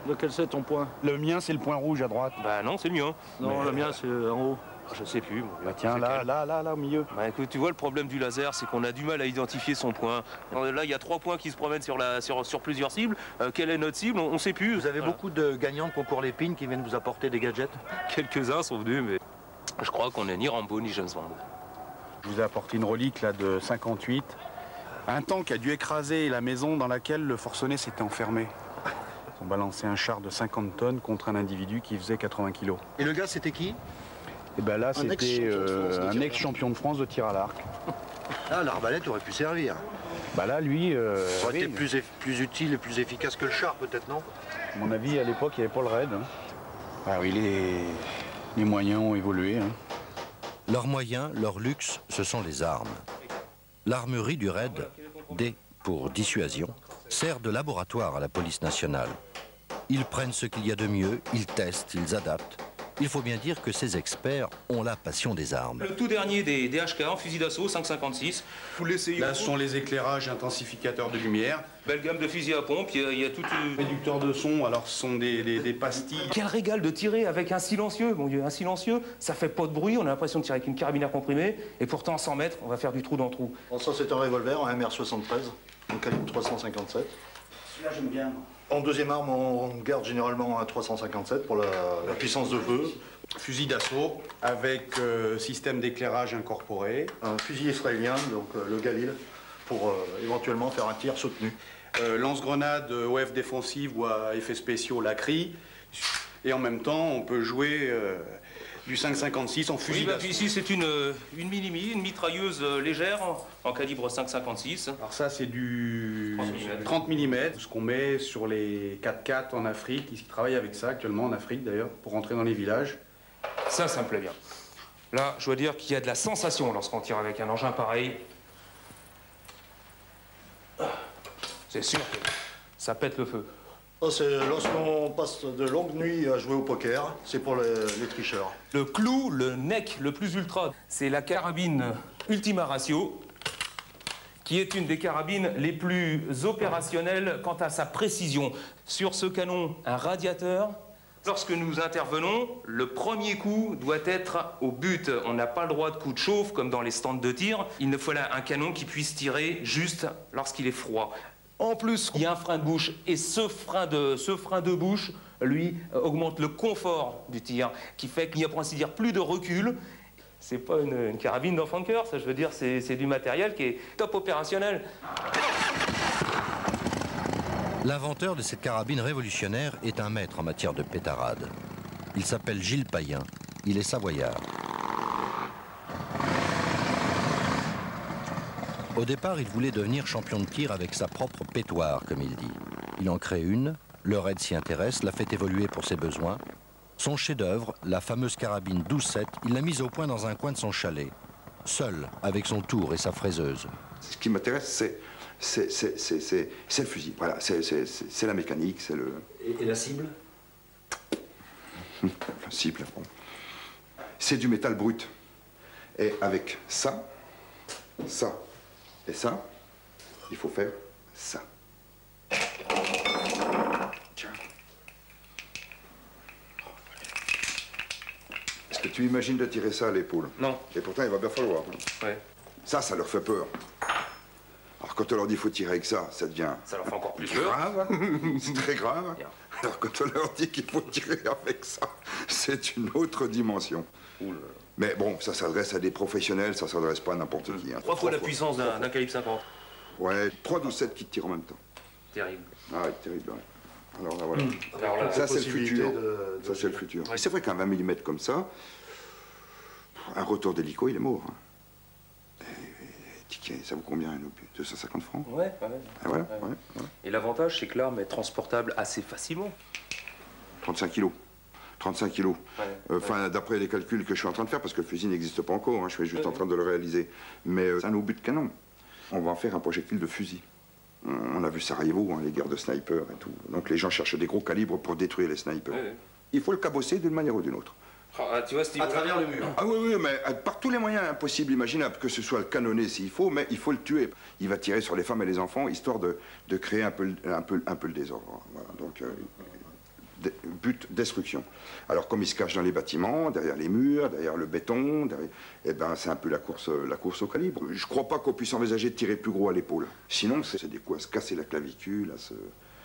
Lequel c'est ton point? Le mien, c'est le point rouge à droite. Bah non, c'est le mien. Non, le mien, c'est en haut. Je sais plus. Bah tiens, là, au milieu. Bah écoute, tu vois, le problème du laser, c'est qu'on a du mal à identifier son point. Là, il y a 3 points qui se promènent sur plusieurs cibles. Quelle est notre cible? On ne sait plus. Vous avez beaucoup de gagnants de concours Lépine qui viennent vous apporter des gadgets? Quelques-uns sont venus, mais je crois qu'on n'est ni Rambo ni James Bond. Je vous ai apporté une relique là de 58. Un tank a dû écraser la maison dans laquelle le forcené s'était enfermé. Ils ont balancé un char de 50 tonnes contre un individu qui faisait 80 kilos. Et le gars, c'était qui? Et ben là, c'était un ex-champion de France de tir à l'arc. Ah, l'arbalète aurait pu servir. Bah là, lui... ça aurait été plus utile et plus efficace que le char, peut-être, non? À mon avis, à l'époque, il n'y avait pas le raid. Hein. Ah oui, les moyens ont évolué. Hein. Leurs moyens, leur luxe, ce sont les armes. L'armerie du raid, D pour dissuasion, sert de laboratoire à la police nationale. Ils prennent ce qu'il y a de mieux, ils testent, ils adaptent. Il faut bien dire que ces experts ont la passion des armes. Le tout dernier des HK en fusil d'assaut 5,56. Vous l'essayez. Là, ce sont les éclairages intensificateurs de lumière. Belle gamme de fusils à pompe, il y a tout... Réducteurs de son, alors ce sont des pastilles. Quel régal de tirer avec un silencieux. Mon Dieu, un silencieux, ça fait pas de bruit, on a l'impression de tirer avec une carabine à comprimé. Et pourtant, à 100 mètres, on va faire du trou dans trou. Bon, ça, c'est un revolver, un MR73, un calibre 357. Celui-là, j'aime bien. En deuxième arme, on garde généralement un 357 pour la puissance de feu. Fusil d'assaut avec système d'éclairage incorporé. Un fusil israélien, donc le Galil, pour éventuellement faire un tir soutenu. Lance-grenade OF défensive ou à effets spéciaux, la CRI. Et en même temps, on peut jouer du 5,56 en fusil oui, d'assaut. Puis ici, c'est une Minimi, une mitrailleuse légère en calibre 5,56. Alors ça, c'est du 30 mm, ce qu'on met sur les 4x4 en Afrique. Ils travaillent avec ça actuellement en Afrique, d'ailleurs, pour rentrer dans les villages. Ça me plaît bien. Là, je dois dire qu'il y a de la sensation lorsqu'on tire avec un engin pareil. C'est sûr que ça pète le feu. C'est lorsqu'on passe de longues nuits à jouer au poker, c'est pour les tricheurs. Le clou, le neck le plus ultra, c'est la carabine Ultima Ratio, qui est une des carabines les plus opérationnelles quant à sa précision. Sur ce canon, un radiateur. Lorsque nous intervenons, le premier coup doit être au but. On n'a pas le droit de coup de chauffe comme dans les stands de tir. Il ne faut là un canon qui puisse tirer juste lorsqu'il est froid. En plus, il y a un frein de bouche et ce frein de bouche, lui, augmente le confort du tir, qui fait qu'il n'y a pour ainsi dire plus de recul. C'est pas une carabine d'enfant de cœur, ça je veux dire, c'est du matériel qui est top opérationnel. L'inventeur de cette carabine révolutionnaire est un maître en matière de pétarade. Il s'appelle Gilles Payen, il est savoyard. Au départ, il voulait devenir champion de tir avec sa propre pétoire, comme il dit. Il en crée une, le raid s'y intéresse, l'a fait évoluer pour ses besoins. Son chef-d'œuvre, la fameuse carabine 12-7, il l'a mise au point dans un coin de son chalet, seul, avec son tour et sa fraiseuse. Ce qui m'intéresse, c'est le fusil. Voilà, c'est la mécanique, c'est le... Et la cible? La cible, bon. C'est du métal brut. Et avec ça et ça, il faut faire ça. Tiens. Est-ce que tu imagines de tirer ça à l'épaule? Non. Et pourtant, il va bien falloir. Ouais. Ça leur fait peur. Alors quand on leur dit qu'il faut tirer avec ça, ça devient... Ça leur fait encore plus peur. Grave. C'est très grave. Alors quand on leur dit qu'il faut tirer avec ça, c'est une autre dimension. Mais bon, ça s'adresse à des professionnels, ça s'adresse pas à n'importe qui. Hein. 3 fois la puissance d'un calibre 50. Ouais, 3 12-7 qui tirent en même temps. Terrible. Ah ouais, terrible, ouais. Alors là, voilà. Alors là, ça, c'est le futur. Ça, c'est le futur. C'est vrai qu'un 20 mm comme ça, un rotor d'hélico, il est mort. Hein. Ticket, ça vaut combien un obus? 250 francs? Ouais. Et voilà, ouais. Et l'avantage, c'est que l'arme est transportable assez facilement. 35 kilos. 35 kilos. Enfin, d'après les calculs que je suis en train de faire, parce que le fusil n'existe pas encore, hein, je suis juste en train de le réaliser. Mais c'est un obus de canon. On va en faire un projectile de fusil. On a vu Sarajevo, hein, les guerres de snipers et tout. Donc les gens cherchent des gros calibres pour détruire les snipers. Il faut le cabosser d'une manière ou d'une autre. Ah, tu vois, à travers le mur. Ah oui, mais par tous les moyens impossibles, imaginables, que ce soit le canonner s'il faut, mais il faut le tuer. Il va tirer sur les femmes et les enfants, histoire de créer un peu le désordre. Voilà, donc, but destruction. Alors comme ils se cachent dans les bâtiments, derrière les murs, derrière le béton, eh ben, c'est un peu la course au calibre. Je ne crois pas qu'on puisse envisager de tirer plus gros à l'épaule. Sinon, c'est des coups à se casser la clavicule, à se...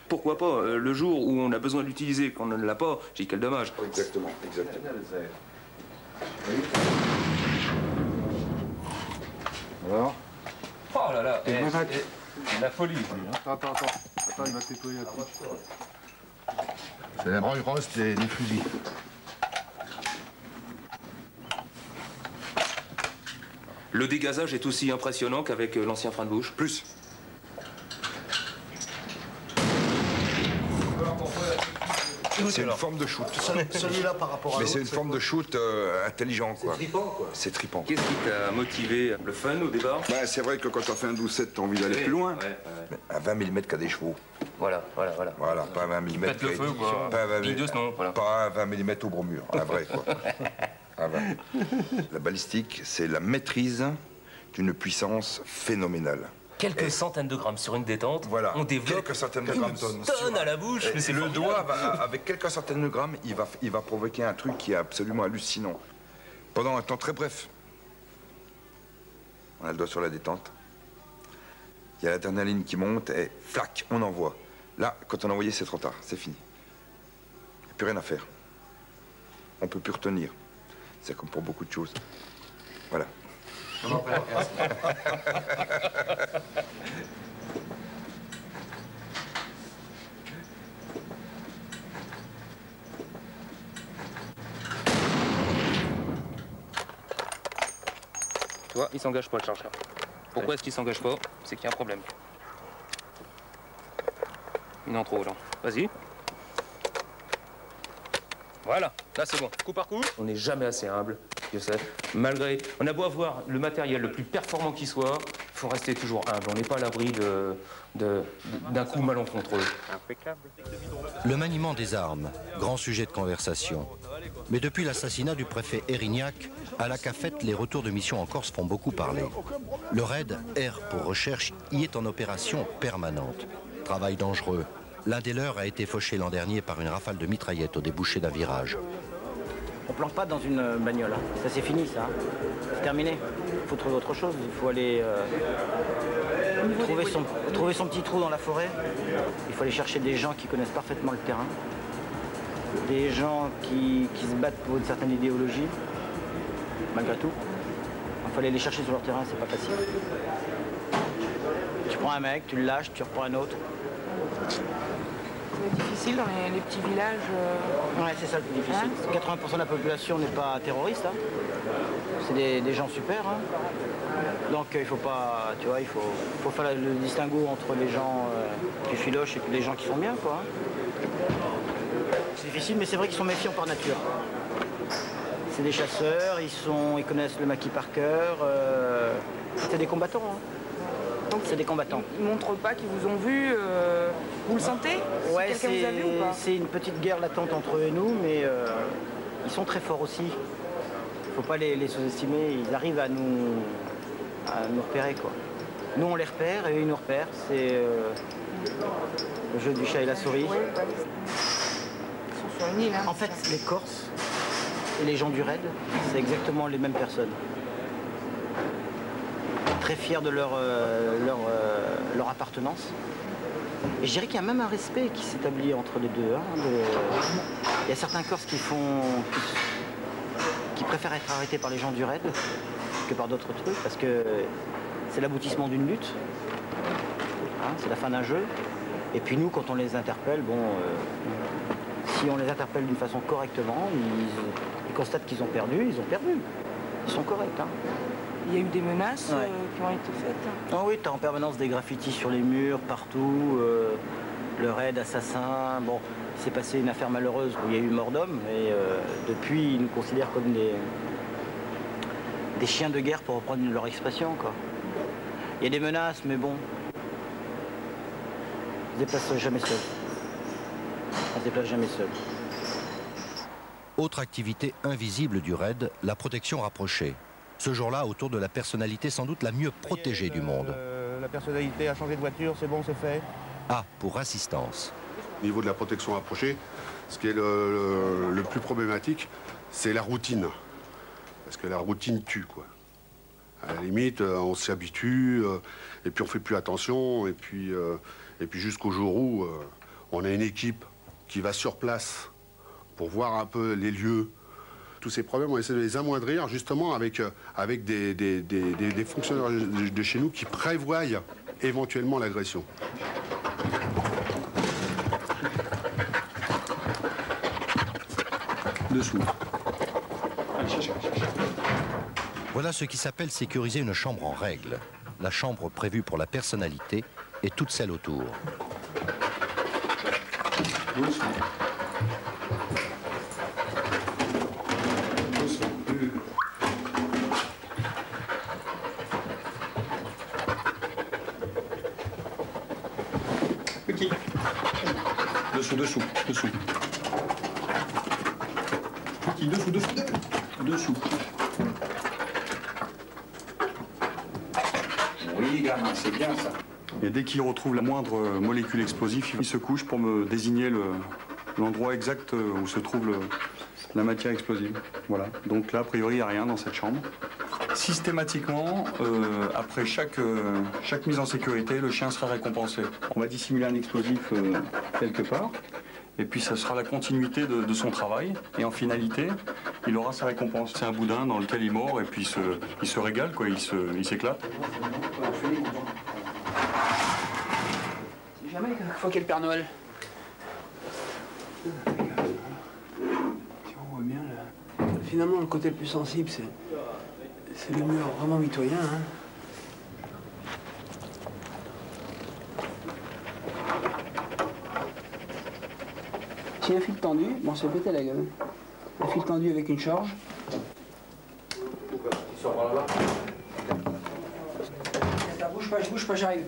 Pourquoi pas, le jour où on a besoin de l'utiliser, qu'on ne l'a pas, j'ai dit quel dommage. Exactement, exactement. Alors Oh là là, la folie. Attends, il va nettoyer un coup. C'est la broye rose des fusils. Le dégazage est aussi impressionnant qu'avec l'ancien frein de bouche. Plus. C'est une forme de shoot. Celui-là par rapport à Mais l'autre. c'est une forme de shoot intelligent, quoi. C'est trippant, quoi. C'est trippant. Qu'est-ce qui t'a motivé? Le fun au départ? Bah, c'est vrai que quand tu as fait un 12-7, tu as envie d'aller plus loin. Mais un 20 mm qui a des chevaux. Voilà. Voilà, pas un 20 mm. Pète le feu, quoi. Pas un 20 Ligne de snow, voilà. Pas un 20 mm au bromure, la vraie, quoi. Ah ben. La balistique, c'est la maîtrise d'une puissance phénoménale. Quelques centaines de grammes sur une détente, voilà. On développe quelques centaines de grammes tonne à la bouche. Et le doigt, avec quelques centaines de grammes, il va provoquer un truc qui est absolument hallucinant. Pendant un temps très bref, on a le doigt sur la détente. Il y a l'adrénaline qui monte et flac, on envoie. Là, quand on a envoyé, c'est trop tard, c'est fini. Il n'y a plus rien à faire. On ne peut plus retenir. C'est comme pour beaucoup de choses. Voilà. Tu vois, il s'engage pas le chargeur. Pourquoi est-ce qu'il s'engage pas? C'est qu'il y a un problème. Une en trop, Jean. Vas-y. Voilà, là c'est bon, coup par coup. On n'est jamais assez humble, je sais. Malgré, on a beau avoir le matériel le plus performant qui soit, il faut rester toujours humble. On n'est pas à l'abri d'un coup malencontreux. Impeccable. Le maniement des armes, grand sujet de conversation. Mais depuis l'assassinat du préfet Erignac, à la Cafette, les retours de mission en Corse font beaucoup parler. Le raid R pour recherche y est en opération permanente. Travail dangereux. L'un des leurs a été fauché l'an dernier par une rafale de mitraillettes au débouché d'un virage. On planque pas dans une bagnole. Ça c'est fini ça. C'est terminé. Il faut trouver autre chose. Il faut aller trouver son petit trou dans la forêt. Il faut aller chercher des gens qui connaissent parfaitement le terrain. Des gens qui se battent pour une certaine idéologie. Malgré tout. Il faut aller les chercher sur leur terrain, c'est pas facile. Tu prends un mec, tu le lâches, tu reprends un autre. C'est difficile dans les petits villages. Ouais, c'est ça le plus difficile. 80% de la population n'est pas terroriste. Hein. C'est des gens super. Hein. Donc il faut pas, tu vois, il faut faire le distinguo entre les gens qui filochent et puis les gens qui font bien, quoi. C'est difficile, mais c'est vrai qu'ils sont méfiants par nature. C'est des chasseurs, ils connaissent le maquis par cœur. C'est des combattants. Hein. Donc c'est des combattants. Ils ne montrent pas qu'ils vous ont vu, vous le sentez? Ouais, quelqu'un vous a vu ou pas? C'est une petite guerre latente entre eux et nous, mais ils sont très forts aussi. Il ne faut pas les sous-estimer, ils arrivent à nous repérer, quoi. Nous on les repère et eux ils nous repèrent, c'est le jeu du chat et la souris. Oui, bah, ils sont sur une île. Hein, en fait, les Corses et les gens du raid, c'est exactement les mêmes personnes. Très fiers de leur appartenance. Et je dirais qu'il y a même un respect qui s'établit entre les deux. Hein, il y a certains Corses qui préfèrent être arrêtés par les gens du raid que par d'autres trucs, parce que c'est l'aboutissement d'une lutte, hein, c'est la fin d'un jeu. Et puis nous, quand on les interpelle, bon, si on les interpelle d'une façon correctement, ils constatent qu'ils ont perdu, ils ont perdu. Ils sont corrects. Hein. Il y a eu des menaces qui ont été faites. Oh oui, tu as en permanence des graffitis sur les murs, partout, le raid, assassin. Bon, il s'est passé une affaire malheureuse où il y a eu mort d'homme, et depuis, ils nous considèrent comme des chiens de guerre, pour reprendre leur expression, quoi. Il y a des menaces, mais bon, on ne se déplace jamais seul. On se déplace jamais seul. Autre activité invisible du raid, la protection rapprochée. Ce jour-là, autour de la personnalité sans doute la mieux protégée du monde. La personnalité a changé de voiture, c'est bon, c'est fait. A pour assistance. Au niveau de la protection rapprochée, ce qui est le plus problématique, c'est la routine. Parce que la routine tue, quoi. À la limite, on s'y habitue, et puis on fait plus attention, et puis jusqu'au jour où on a une équipe qui va sur place pour voir un peu les lieux. Tous ces problèmes, on essaie de les amoindrir justement avec des fonctionnaires de chez nous qui prévoient éventuellement l'agression. Dessous. Voilà ce qui s'appelle sécuriser une chambre en règle. La chambre prévue pour la personnalité et toutes celles autour. Petit. Dessous. Petit, dessous. Oui, gamin, c'est bien ça. Et dès qu'il retrouve la moindre molécule explosive, il se couche pour me désigner l'endroit exact où se trouve la matière explosive. Voilà. Donc là, a priori, il n'y a rien dans cette chambre. Systématiquement, après chaque mise en sécurité, le chien sera récompensé. On va dissimuler un explosif quelque part, et puis ça sera la continuité de son travail. Et en finalité, il aura sa récompense. C'est un boudin dans lequel il mord, et puis il se régale, quoi. Il s'éclate. C'est jamais qu'il faut qu'il y ait le Père Noël. Si on voit bien, finalement, le côté le plus sensible, c'est le mur vraiment mitoyen. Hein. Si un fil tendu, bon, c'est péter la gueule. Un fil tendu avec une charge. Tu sors par là-bas. Bouge pas, j'arrive.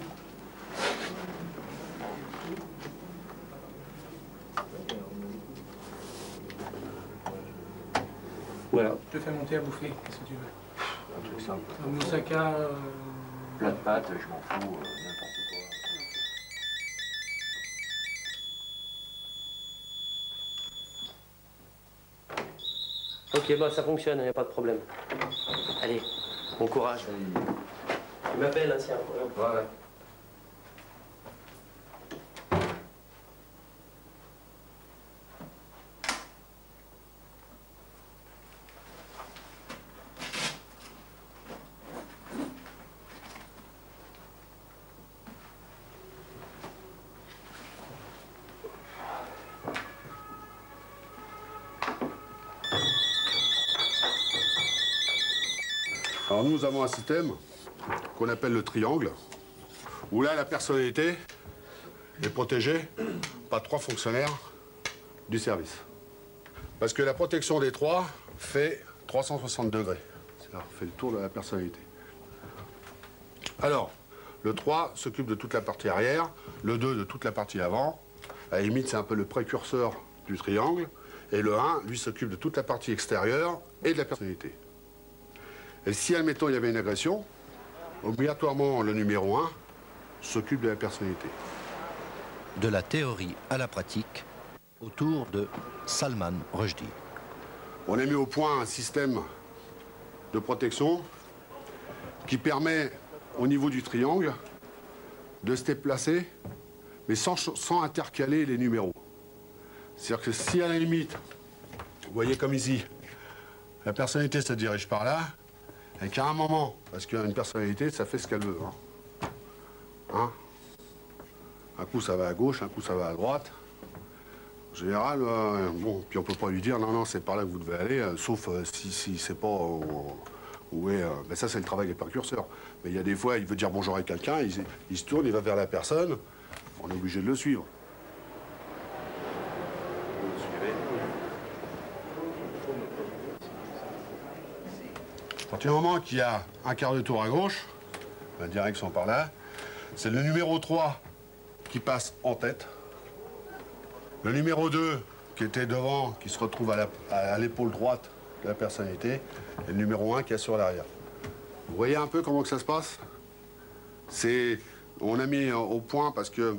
Voilà. Je te fais monter à bouffer, qu'est-ce que tu veux? Un truc simple. Un moussaka. Plat de pâtes, je m'en fous, n'importe quoi. Ok, bah ça fonctionne, y a pas de problème. Allez, bon courage. Tu m'appelles, hein, si y a un problème. Ouais. Alors nous avons un système qu'on appelle le triangle, où là la personnalité est protégée par 3 fonctionnaires du service. Parce que la protection des 3 fait 360 degrés. C'est-à-dire fait le tour de la personnalité. Alors, le 3 s'occupe de toute la partie arrière, le 2 de toute la partie avant. À la limite, c'est un peu le précurseur du triangle. Et le 1, lui, s'occupe de toute la partie extérieure et de la personnalité. Et si, admettons, il y avait une agression, obligatoirement, le numéro 1 s'occupe de la personnalité. De la théorie à la pratique, autour de Salman Rushdie. On a mis au point un système de protection qui permet, au niveau du triangle, de se déplacer, mais sans intercaler les numéros. C'est-à-dire que si, à la limite, vous voyez comme ici, la personnalité se dirige par là, et qu'à un moment, parce qu'une personnalité, ça fait ce qu'elle veut. Hein? Un coup, ça va à gauche, un coup, ça va à droite. En général, bon, puis on peut pas lui dire, non, c'est par là que vous devez aller, sauf si c'est pas où est... ben ça, c'est le travail des précurseurs. Mais il y a des fois, il veut dire bonjour à quelqu'un, il se tourne, il va vers la personne, on est obligé de le suivre. À partir du moment qu'il y a un quart de tour à gauche, la direction par là, c'est le numéro 3 qui passe en tête. Le numéro 2 qui était devant, qui se retrouve à l'épaule droite de la personnalité, et le numéro 1 qui est sur l'arrière. Vous voyez un peu comment que ça se passe? On a mis au point parce que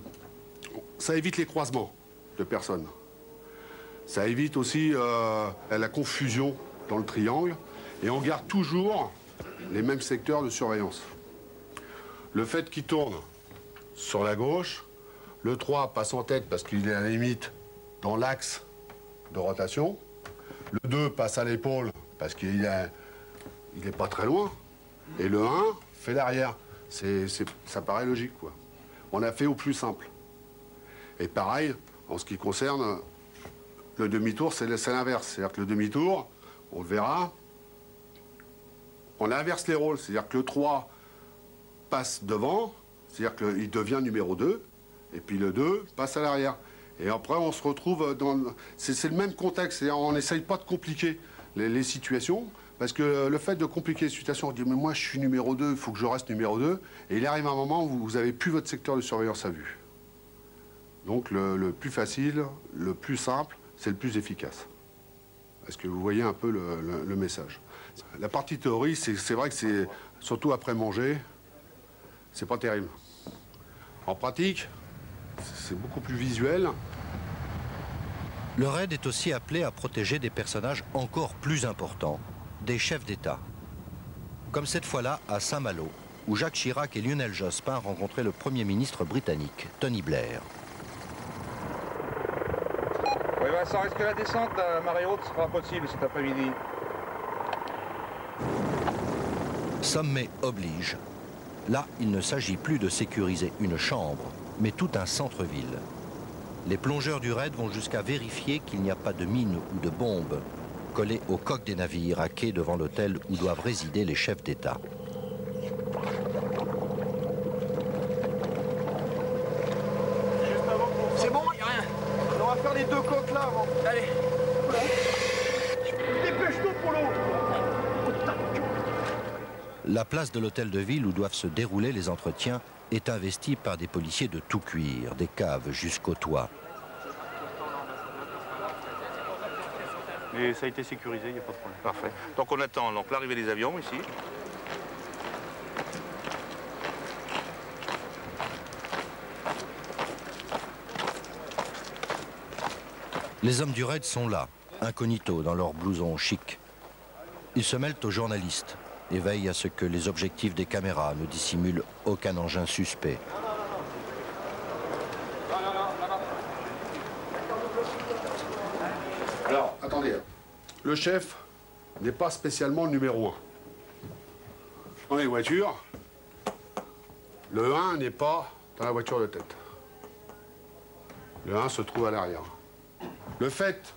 ça évite les croisements. de personnes. Ça évite aussi la confusion dans le triangle et on garde toujours les mêmes secteurs de surveillance. Le fait qu'il tourne sur la gauche, le 3 passe en tête parce qu'il est à la limite dans l'axe de rotation. Le 2 passe à l'épaule parce qu'il est pas très loin. Et le 1 fait l'arrière. Ça paraît logique, quoi. On a fait au plus simple. Et pareil, en ce qui concerne le demi-tour, c'est l'inverse. C'est-à-dire que le demi-tour, on le verra, on inverse les rôles. C'est-à-dire que le 3 passe devant, c'est-à-dire qu'il devient numéro 2, et puis le 2 passe à l'arrière. Et après, on se retrouve dans... C'est le même contexte, c'est-à-dire on n'essaye pas de compliquer les situations, parce que le fait de compliquer les situations, on dit, mais moi je suis numéro 2, il faut que je reste numéro 2, et il arrive un moment où vous n'avez plus votre secteur de surveillance à vue. Donc le plus facile, le plus simple, c'est le plus efficace. Est-ce que vous voyez un peu le message? La partie théorie, c'est vrai que c'est, surtout après manger, c'est pas terrible. En pratique, c'est beaucoup plus visuel. Le raid est aussi appelé à protéger des personnages encore plus importants, des chefs d'État. Comme cette fois-là à Saint-Malo, où Jacques Chirac et Lionel Jospin rencontraient le Premier ministre britannique, Tony Blair. Oui, Vincent, est-ce que la descente à marée haute sera possible cet après-midi? Sommet oblige. Là, il ne s'agit plus de sécuriser une chambre, mais tout un centre-ville. Les plongeurs du raid vont jusqu'à vérifier qu'il n'y a pas de mines ou de bombes collées aux coques des navires à quai devant l'hôtel où doivent résider les chefs d'État. C'est bon, il a rien. On va faire les 2 coques là avant. Allez. Dépêche-toi pour l'eau. La place de l'hôtel de ville où doivent se dérouler les entretiens est investie par des policiers de tout cuir, des caves jusqu'au toit. Mais ça a été sécurisé, il n'y a pas de problème. Parfait. Donc on attend l'arrivée des avions ici. Les hommes du raid sont là, incognito dans leurs blousons chics. Ils se mêlent aux journalistes et veillent à ce que les objectifs des caméras ne dissimulent aucun engin suspect. Alors, attendez, le chef n'est pas spécialement le numéro 1. Dans les voitures, le 1 n'est pas dans la voiture de tête. Le 1 se trouve à l'arrière. Le fait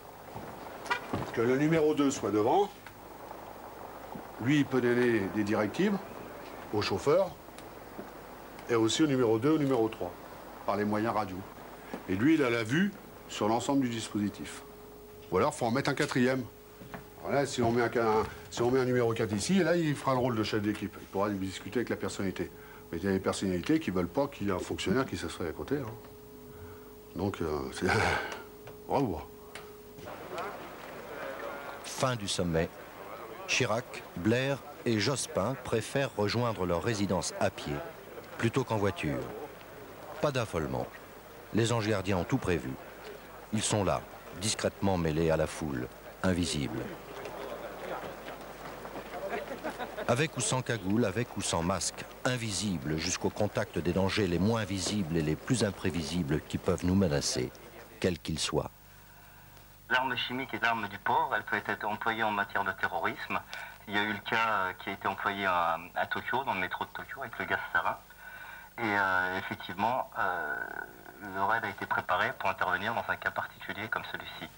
que le numéro 2 soit devant, lui, il peut donner des directives au chauffeur et aussi au numéro 2, au numéro 3, par les moyens radio. Et lui, il a la vue sur l'ensemble du dispositif. Ou alors, il faut en mettre un 4e. Voilà, si on met un numéro 4 ici, et là, il fera le rôle de chef d'équipe. Il pourra discuter avec la personnalité. Mais il y a des personnalités qui ne veulent pas qu'il y ait un fonctionnaire qui s'assoie à côté. Hein. Donc, c'est... Bravo. Fin du sommet. Chirac, Blair et Jospin préfèrent rejoindre leur résidence à pied plutôt qu'en voiture. Pas d'affolement. Les anges gardiens ont tout prévu. Ils sont là, discrètement mêlés à la foule, invisibles. Avec ou sans cagoule, avec ou sans masque, invisibles jusqu'au contact des dangers les moins visibles et les plus imprévisibles qui peuvent nous menacer, quels qu'ils soient. L'arme chimique est l'arme du port, elle peut être employée en matière de terrorisme. Il y a eu le cas qui a été employé à Tokyo, dans le métro de Tokyo, avec le gaz sarin. Et effectivement, le raid a été préparé pour intervenir dans un cas particulier comme celui-ci.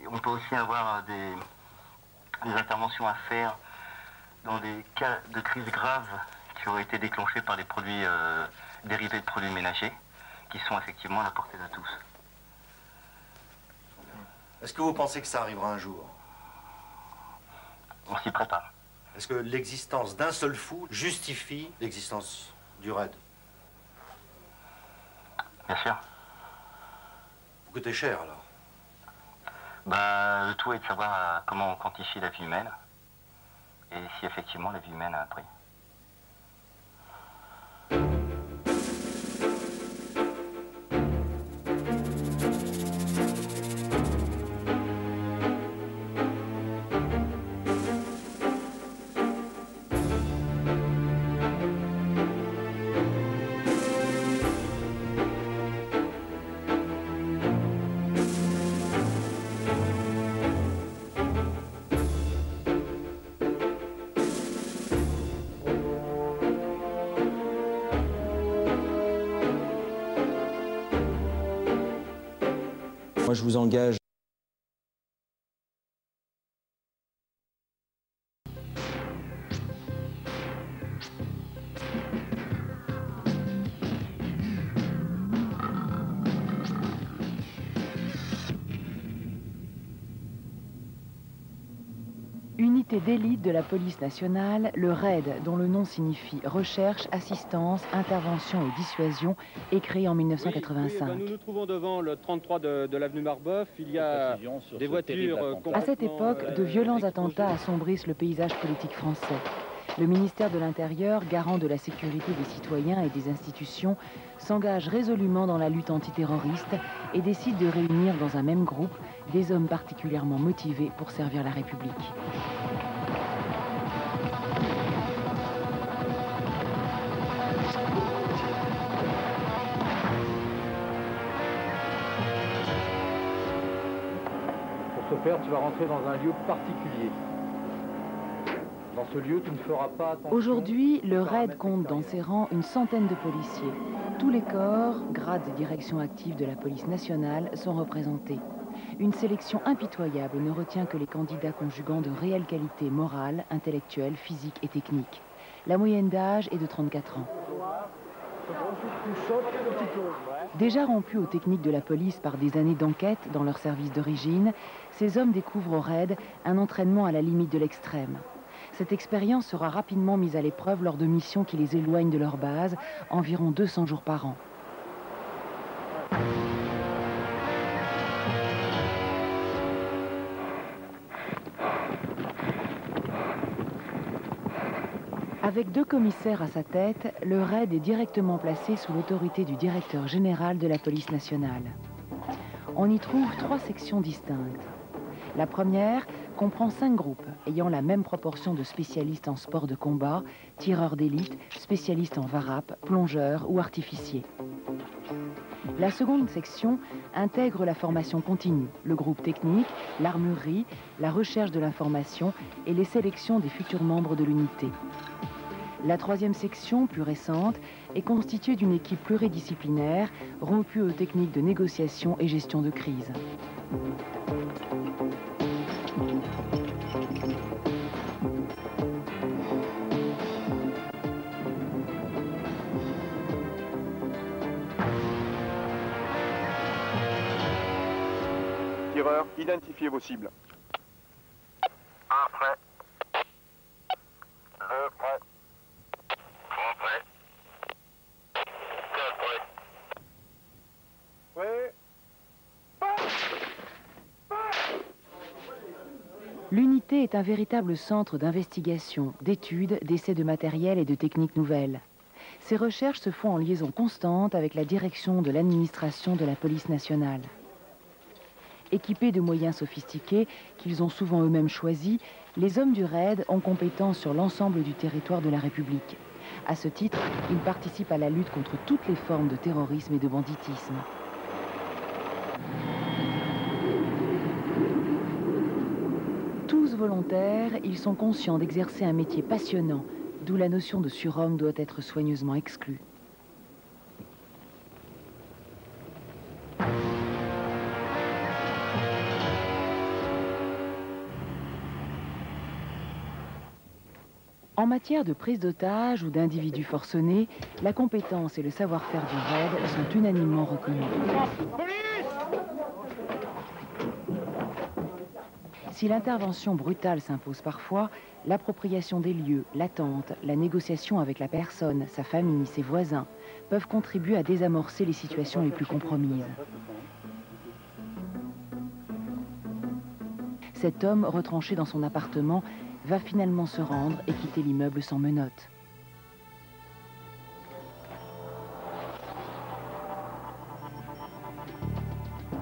On peut aussi avoir des interventions à faire dans des cas de crise grave qui auraient été déclenchés par des produits dérivés de produits ménagers, qui sont effectivement à la portée de tous. Est-ce que vous pensez que ça arrivera un jour? On s'y prépare. Est-ce que l'existence d'un seul fou justifie l'existence du raid? Bien sûr. Vous coûtez cher alors? Bah, le tout est de savoir comment on quantifie la vie humaine et si effectivement la vie humaine a un prix. Moi, je vous engage. Unité d'élite de la police nationale, le RAID, dont le nom signifie Recherche, Assistance, Intervention et Dissuasion, est créé en 1985. Oui, nous nous trouvons devant le 33 de l'avenue Marbeuf. Il y a des voitures... À cette époque, de violents attentats assombrissent le paysage politique français. Le ministère de l'Intérieur, garant de la sécurité des citoyens et des institutions, s'engage résolument dans la lutte antiterroriste et décide de réunir dans un même groupe des hommes particulièrement motivés pour servir la République. Pour ce faire, tu vas rentrer dans un lieu particulier. Dans ce lieu, tu ne feras pas attention... Aujourd'hui, le RAID compte dans ses rangs une centaine de policiers. Tous les corps, grades et directions actives de la police nationale sont représentés. Une sélection impitoyable ne retient que les candidats conjuguant de réelles qualités morales, intellectuelles, physiques et techniques. La moyenne d'âge est de 34 ans. Déjà rompus aux techniques de la police par des années d'enquête dans leur service d'origine, ces hommes découvrent au RAID un entraînement à la limite de l'extrême. Cette expérience sera rapidement mise à l'épreuve lors de missions qui les éloignent de leur base, environ 200 jours par an. Avec 2 commissaires à sa tête, le RAID est directement placé sous l'autorité du directeur général de la police nationale. On y trouve 3 sections distinctes. La première comprend 5 groupes ayant la même proportion de spécialistes en sport de combat, tireurs d'élite, spécialistes en varap, plongeurs ou artificiers. La seconde section intègre la formation continue, le groupe technique, l'armurerie, la recherche de l'information et les sélections des futurs membres de l'unité. La troisième section, plus récente, est constituée d'une équipe pluridisciplinaire rompue aux techniques de négociation et gestion de crise. Tireur, identifiez vos cibles. 1 prêt. 2 prêt. 3 prêt. 4 prêt. Ouais. L'unité est un véritable centre d'investigation, d'études, d'essais de matériel et de techniques nouvelles. Ces recherches se font en liaison constante avec la direction de l'administration de la police nationale. Équipés de moyens sophistiqués, qu'ils ont souvent eux-mêmes choisis, les hommes du RAID ont compétence sur l'ensemble du territoire de la République. À ce titre, ils participent à la lutte contre toutes les formes de terrorisme et de banditisme. Tous volontaires, ils sont conscients d'exercer un métier passionnant, d'où la notion de surhomme doit être soigneusement exclue. En matière de prise d'otages ou d'individus forcenés, la compétence et le savoir-faire du RAID sont unanimement reconnus. Si l'intervention brutale s'impose parfois, l'appropriation des lieux, l'attente, la négociation avec la personne, sa famille, ses voisins, peuvent contribuer à désamorcer les situations les plus compromises. Cet homme, retranché dans son appartement, va finalement se rendre et quitter l'immeuble sans menottes.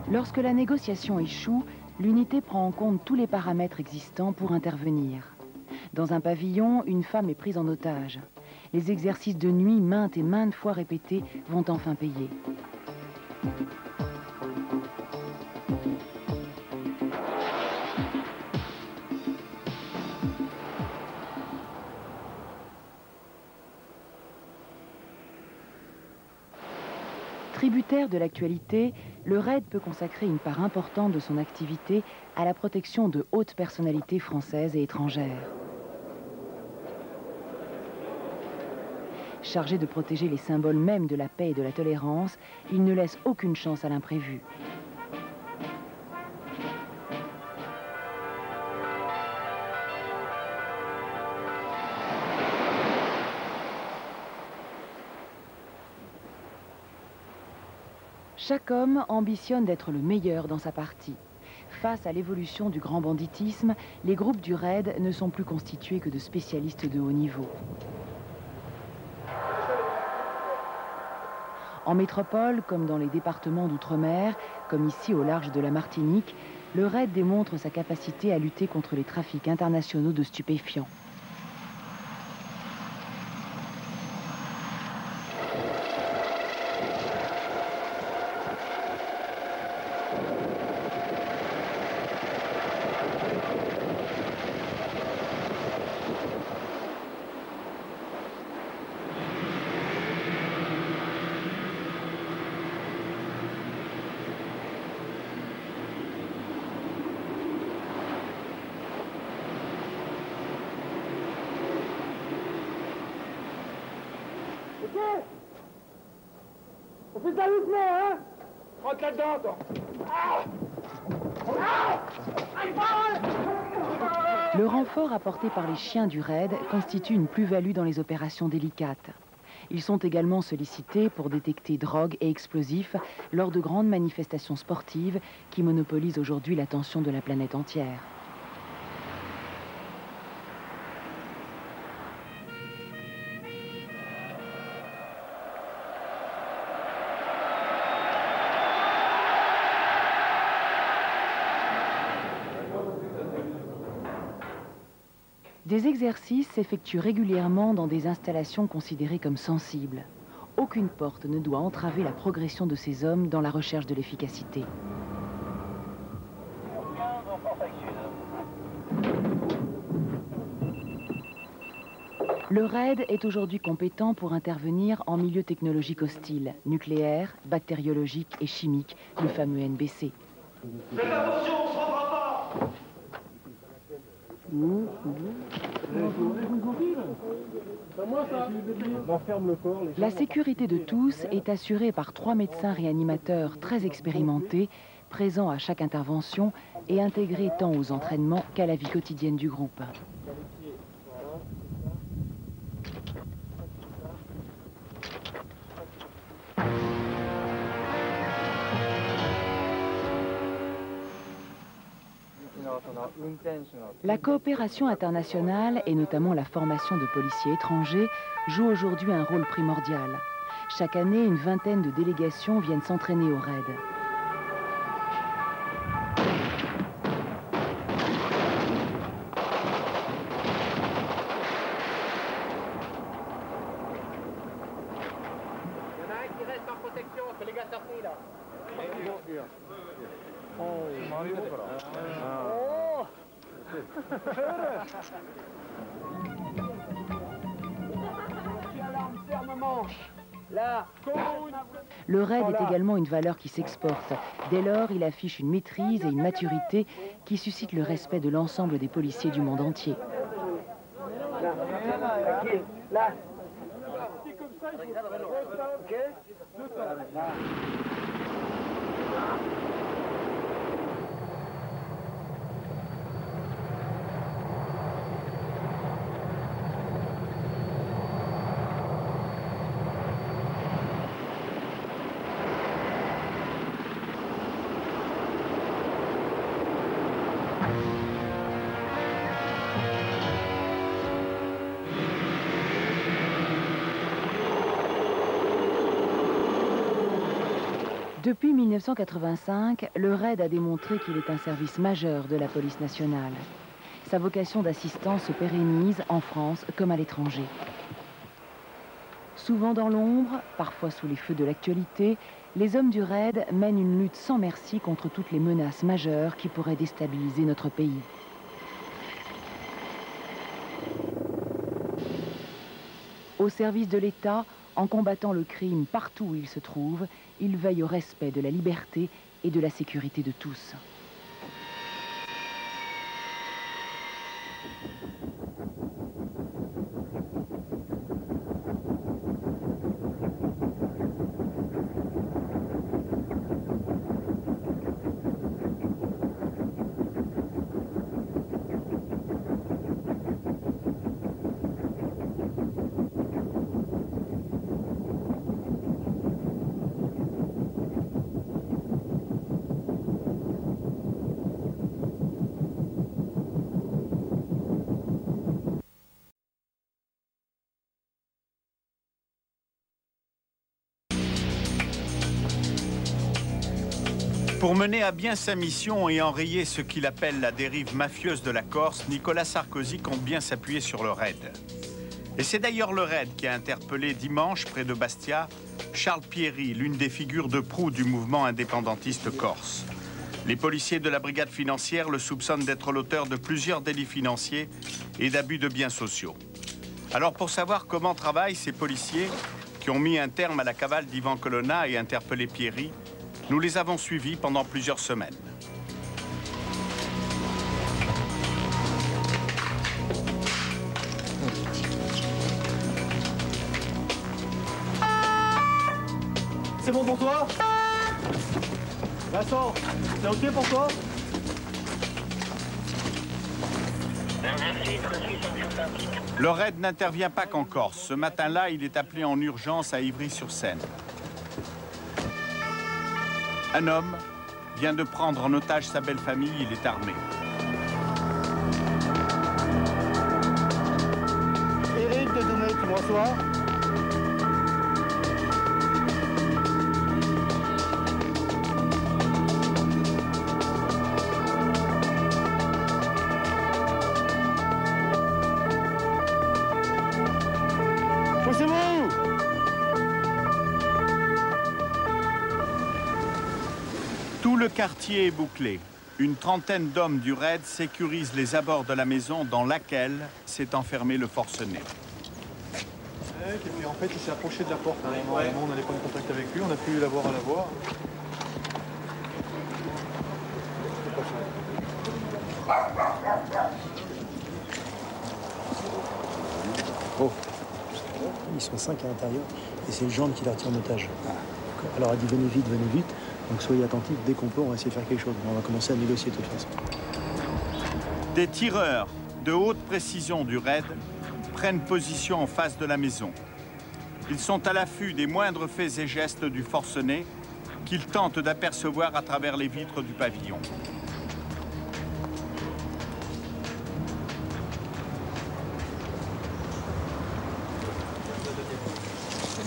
Lorsque la négociation échoue, l'unité prend en compte tous les paramètres existants pour intervenir. Dans un pavillon, une femme est prise en otage. Les exercices de nuit maintes et maintes fois répétés vont enfin payer. Tributaire de l'actualité, le RAID peut consacrer une part importante de son activité à la protection de hautes personnalités françaises et étrangères. Chargé de protéger les symboles mêmes de la paix et de la tolérance, il ne laisse aucune chance à l'imprévu. Chaque homme ambitionne d'être le meilleur dans sa partie. Face à l'évolution du grand banditisme, les groupes du RAID ne sont plus constitués que de spécialistes de haut niveau. En métropole, comme dans les départements d'outre-mer, comme ici au large de la Martinique, le RAID démontre sa capacité à lutter contre les trafics internationaux de stupéfiants. On fait ça doucement, hein? Rentre là-dedans, toi. Le renfort apporté par les chiens du RAID constitue une plus-value dans les opérations délicates. Ils sont également sollicités pour détecter drogue et explosifs lors de grandes manifestations sportives qui monopolisent aujourd'hui l'attention de la planète entière. Des exercices s'effectuent régulièrement dans des installations considérées comme sensibles. Aucune porte ne doit entraver la progression de ces hommes dans la recherche de l'efficacité. Le RAID est aujourd'hui compétent pour intervenir en milieu technologique hostile, nucléaire, bactériologique et chimique, le fameux NBC. Faites attention, on ne se rendra pas. La sécurité de tous est assurée par 3 médecins réanimateurs très expérimentés, présents à chaque intervention et intégrés tant aux entraînements qu'à la vie quotidienne du groupe. La coopération internationale, et notamment la formation de policiers étrangers, joue aujourd'hui un rôle primordial. Chaque année, une vingtaine de délégations viennent s'entraîner au RAID. Il y en a un qui reste en protection, c'est les gars sortis là. Le RAID est également une valeur qui s'exporte. Dès lors, il affiche une maîtrise et une maturité qui suscitent le respect de l'ensemble des policiers du monde entier. Là. Depuis 1985, le RAID a démontré qu'il est un service majeur de la police nationale. Sa vocation d'assistance se pérennise en France comme à l'étranger. Souvent dans l'ombre, parfois sous les feux de l'actualité, les hommes du RAID mènent une lutte sans merci contre toutes les menaces majeures qui pourraient déstabiliser notre pays. Au service de l'État, En combattant le crime partout où il se trouve, il veille au respect de la liberté et de la sécurité de tous. Pour mener à bien sa mission et enrayer ce qu'il appelle la dérive mafieuse de la Corse, Nicolas Sarkozy compte bien s'appuyer sur le RAID. Et c'est d'ailleurs le RAID qui a interpellé dimanche, près de Bastia, Charles Pierry, l'une des figures de proue du mouvement indépendantiste corse. Les policiers de la brigade financière le soupçonnent d'être l'auteur de plusieurs délits financiers et d'abus de biens sociaux. Alors pour savoir comment travaillent ces policiers qui ont mis un terme à la cavale d'Ivan Colonna et interpellé Pierry, nous les avons suivis pendant plusieurs semaines. C'est bon pour toi? Vincent, c'est ok pour toi? Le RAID n'intervient pas qu'en Corse. Ce matin-là, il est appelé en urgence à Ivry-sur-Seine. Un homme vient de prendre en otage sa belle famille, il est armé. Eric de Doumet, tu me reçois? Poussez-vous! Tout le quartier est bouclé. Une trentaine d'hommes du RAID sécurisent les abords de la maison dans laquelle s'est enfermé le forcené. Et puis en fait, il s'est approché de la porte. Hein. On allait prendre contact avec lui, on a pu l'avoir à la voir. Oh. Ils sont 5 à l'intérieur et c'est le gendre qui la retient en otage. Alors elle dit venez vite, donc soyez attentifs, dès qu'on peut on va essayer de faire quelque chose. On va commencer à négocier de toute façon. Des tireurs de haute précision du RAID prennent position en face de la maison. Ils sont à l'affût des moindres faits et gestes du forcené qu'ils tentent d'apercevoir à travers les vitres du pavillon.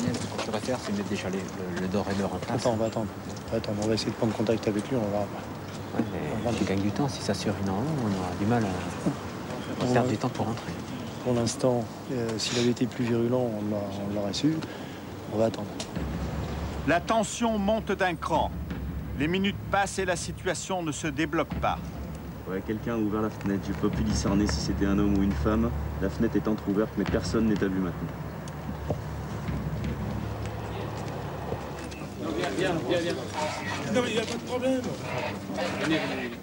Ce qu'on pourrait faire, c'est mettre déjà le doré en place. Attends, on va attendre. On va essayer de prendre contact avec lui, on va... Ouais, mais tu gagnes du temps. Si ça survit normalement, on aura du mal à perdre du temps pour rentrer. Pour l'instant, s'il avait été plus virulent, on l'aurait su. On va attendre. La tension monte d'un cran. Les minutes passent et la situation ne se débloque pas. Ouais, quelqu'un a ouvert la fenêtre. J'ai pas pu discerner si c'était un homme ou une femme. La fenêtre est entrouverte, mais personne n'est à vue maintenant. Viens. Non, il n'y a pas de problème.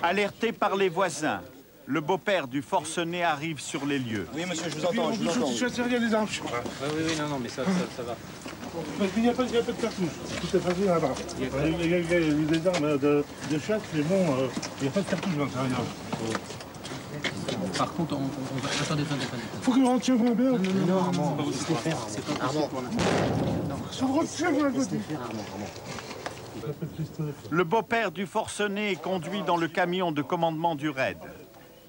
Alerté par les voisins, le beau-père du forcené arrive sur les lieux. Oui, monsieur, je vous entends. Je suis derrière les armes. Oui, non, mais ça va. Parce qu'il n'y a pas de cartouche. Tout est facile là-bas. Il y a des armes de chasse, mais bon, il n'y a pas de cartouche dans l'intérieur. Par contre, on va... Attendez. Faut que je rentre chez moi, bien. Non, Armand, laisse-les faire. C'est pas possible pour l'instant. Le beau-père du forcené est conduit dans le camion de commandement du RAID.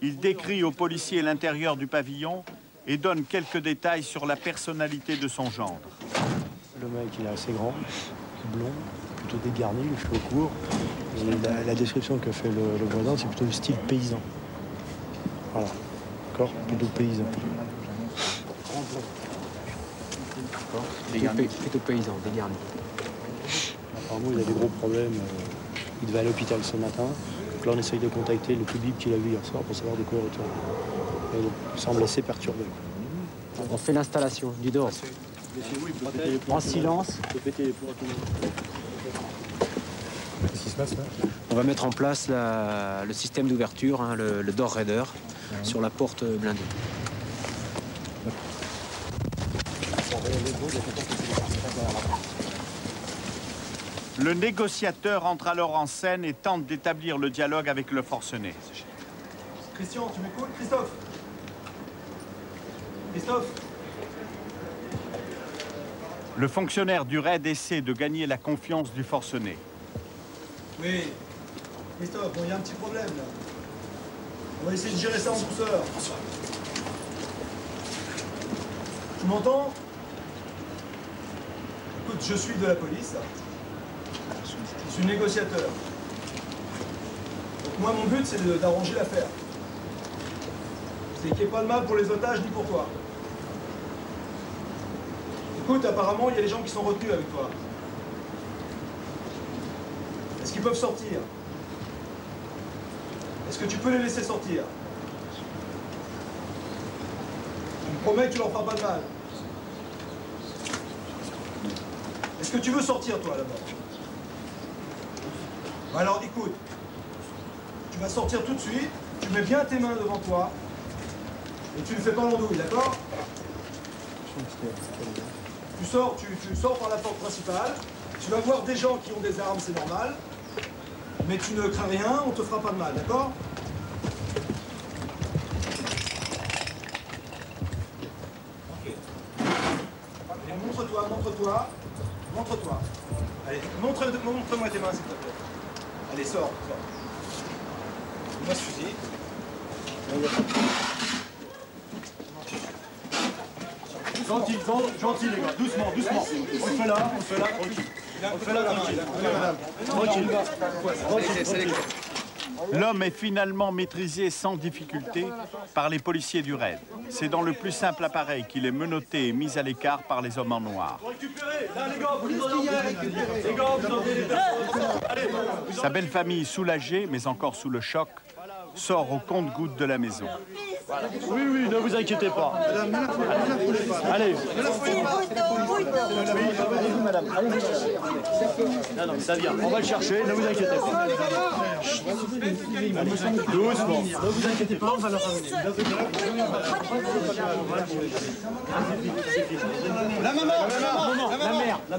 Il décrit aux policiers l'intérieur du pavillon et donne quelques détails sur la personnalité de son gendre. Le mec, il est assez grand, blond, plutôt dégarni, les cheveux courts. Et la description que fait le voisin, c'est plutôt du style paysan. Voilà, d'accord, plutôt paysan. Plutôt paysan, dégarni. Apparemment, il a des gros problèmes. Il devait aller à l'hôpital ce matin. Donc là, on essaye de contacter le public qu'il a vu hier soir pour savoir de quoi il retourne. Mais bon, il semble assez perturbé. On fait l'installation du dehors. En silence. Qu'est-ce qui se passe là? On va mettre en place le système d'ouverture, hein, le door raider, sur la porte blindée. Le négociateur entre alors en scène et tente d'établir le dialogue avec le forcené. Christian, tu m'écoutes? Christophe? Christophe? Le fonctionnaire du raid essaie de gagner la confiance du forcené. Oui. Christophe, bon, il y a un petit problème là. On va essayer de gérer ça en douceur. Tu m'entends? Écoute, je suis de la police. Je suis négociateur. Donc moi, mon but, c'est d'arranger l'affaire. C'est qu'il n'y ait pas de mal pour les otages ni pour toi. Écoute, apparemment, il y a des gens qui sont retenus avec toi. Est-ce qu'ils peuvent sortir? Est-ce que tu peux les laisser sortir? Tu me promets que tu leur feras pas de mal. Est-ce que tu veux sortir, toi, là-bas? Alors, écoute. Tu vas sortir tout de suite, tu mets bien tes mains devant toi, et tu ne fais pas l'andouille, d'accord? Tu sors par la porte principale, tu vas voir des gens qui ont des armes, c'est normal, mais tu ne crains rien, on te fera pas de mal, d'accord? Ok. Et montre-toi. Allez, montre-moi tes mains, s'il te plaît. Allez, sors. Donne-moi ce fusil. Gentil les gars, doucement. On le fait là, tranquille. On le fait là, tranquille. Tranquille. L'homme est finalement maîtrisé sans difficulté par les policiers du raid. C'est dans le plus simple appareil qu'il est menotté et mis à l'écart par les hommes en noir. Sa belle famille, soulagée, mais encore sous le choc, sort au compte-gouttes de la maison. Oui, ne vous inquiétez pas. Allez. Madame. Non, ça vient. On va le chercher, ne vous inquiétez pas. Doucement. Ne vous inquiétez pas, on va le ramener. La maman.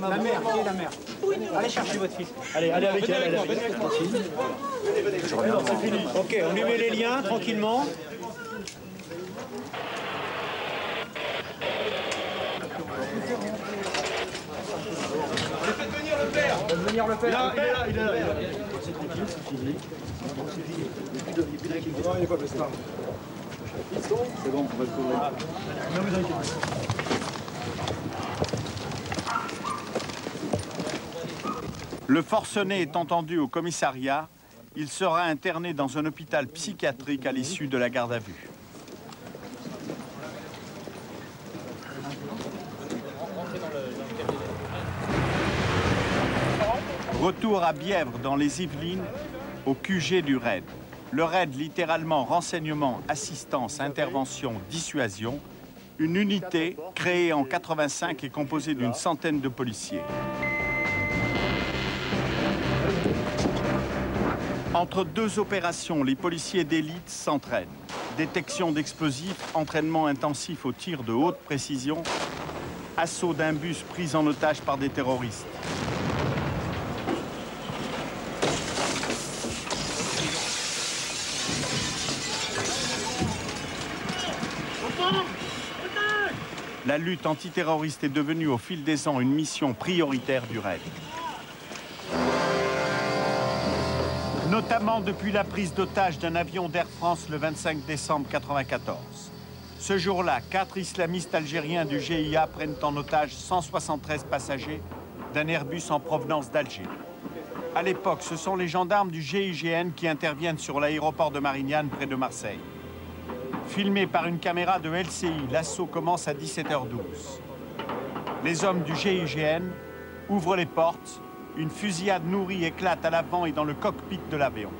La mère. Qui est la mère? Allez chercher votre fils. Allez avec elle. C'est fini. Ok, on lui met les liens tranquillement. Faites venir le père. Il est là. C'est tranquille, c'est fini. Non, il n'est pas blessé. C'est bon, on va le couvrir. Ne vous inquiétez pas. Le forcené est entendu au commissariat. Il sera interné dans un hôpital psychiatrique à l'issue de la garde à vue. Retour à Bièvre, dans les Yvelines, au QG du raid. Le raid, littéralement renseignement, assistance, intervention, dissuasion, une unité créée en 85 et composée d'une centaine de policiers. Entre deux opérations, les policiers d'élite s'entraînent. Détection d'explosifs, entraînement intensif au tir de haute précision, assaut d'un bus pris en otage par des terroristes. La lutte antiterroriste est devenue au fil des ans une mission prioritaire du raid. Notamment depuis la prise d'otage d'un avion d'Air France le 25 décembre 1994. Ce jour-là, 4 islamistes algériens du GIA prennent en otage 173 passagers d'un Airbus en provenance d'Alger. À l'époque, ce sont les gendarmes du GIGN qui interviennent sur l'aéroport de Marignane, près de Marseille. Filmé par une caméra de LCI, l'assaut commence à 17h12. Les hommes du GIGN ouvrent les portes. Une fusillade nourrie éclate à l'avant et dans le cockpit de l'avion.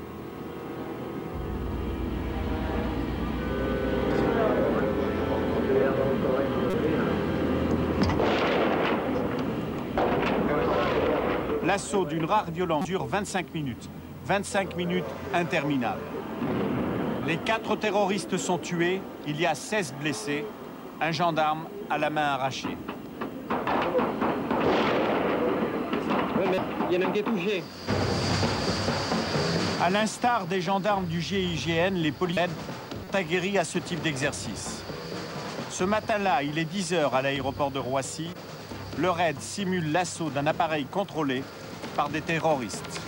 L'assaut d'une rare violence dure 25 minutes. 25 minutes interminables. Les 4 terroristes sont tués, il y a 16 blessés, un gendarme à la main arrachée. Il y en a un qui est touché. À l'instar des gendarmes du GIGN, les policiers sont aguerris à ce type d'exercice. Ce matin-là, il est 10 h à l'aéroport de Roissy. Le raid simule l'assaut d'un appareil contrôlé par des terroristes.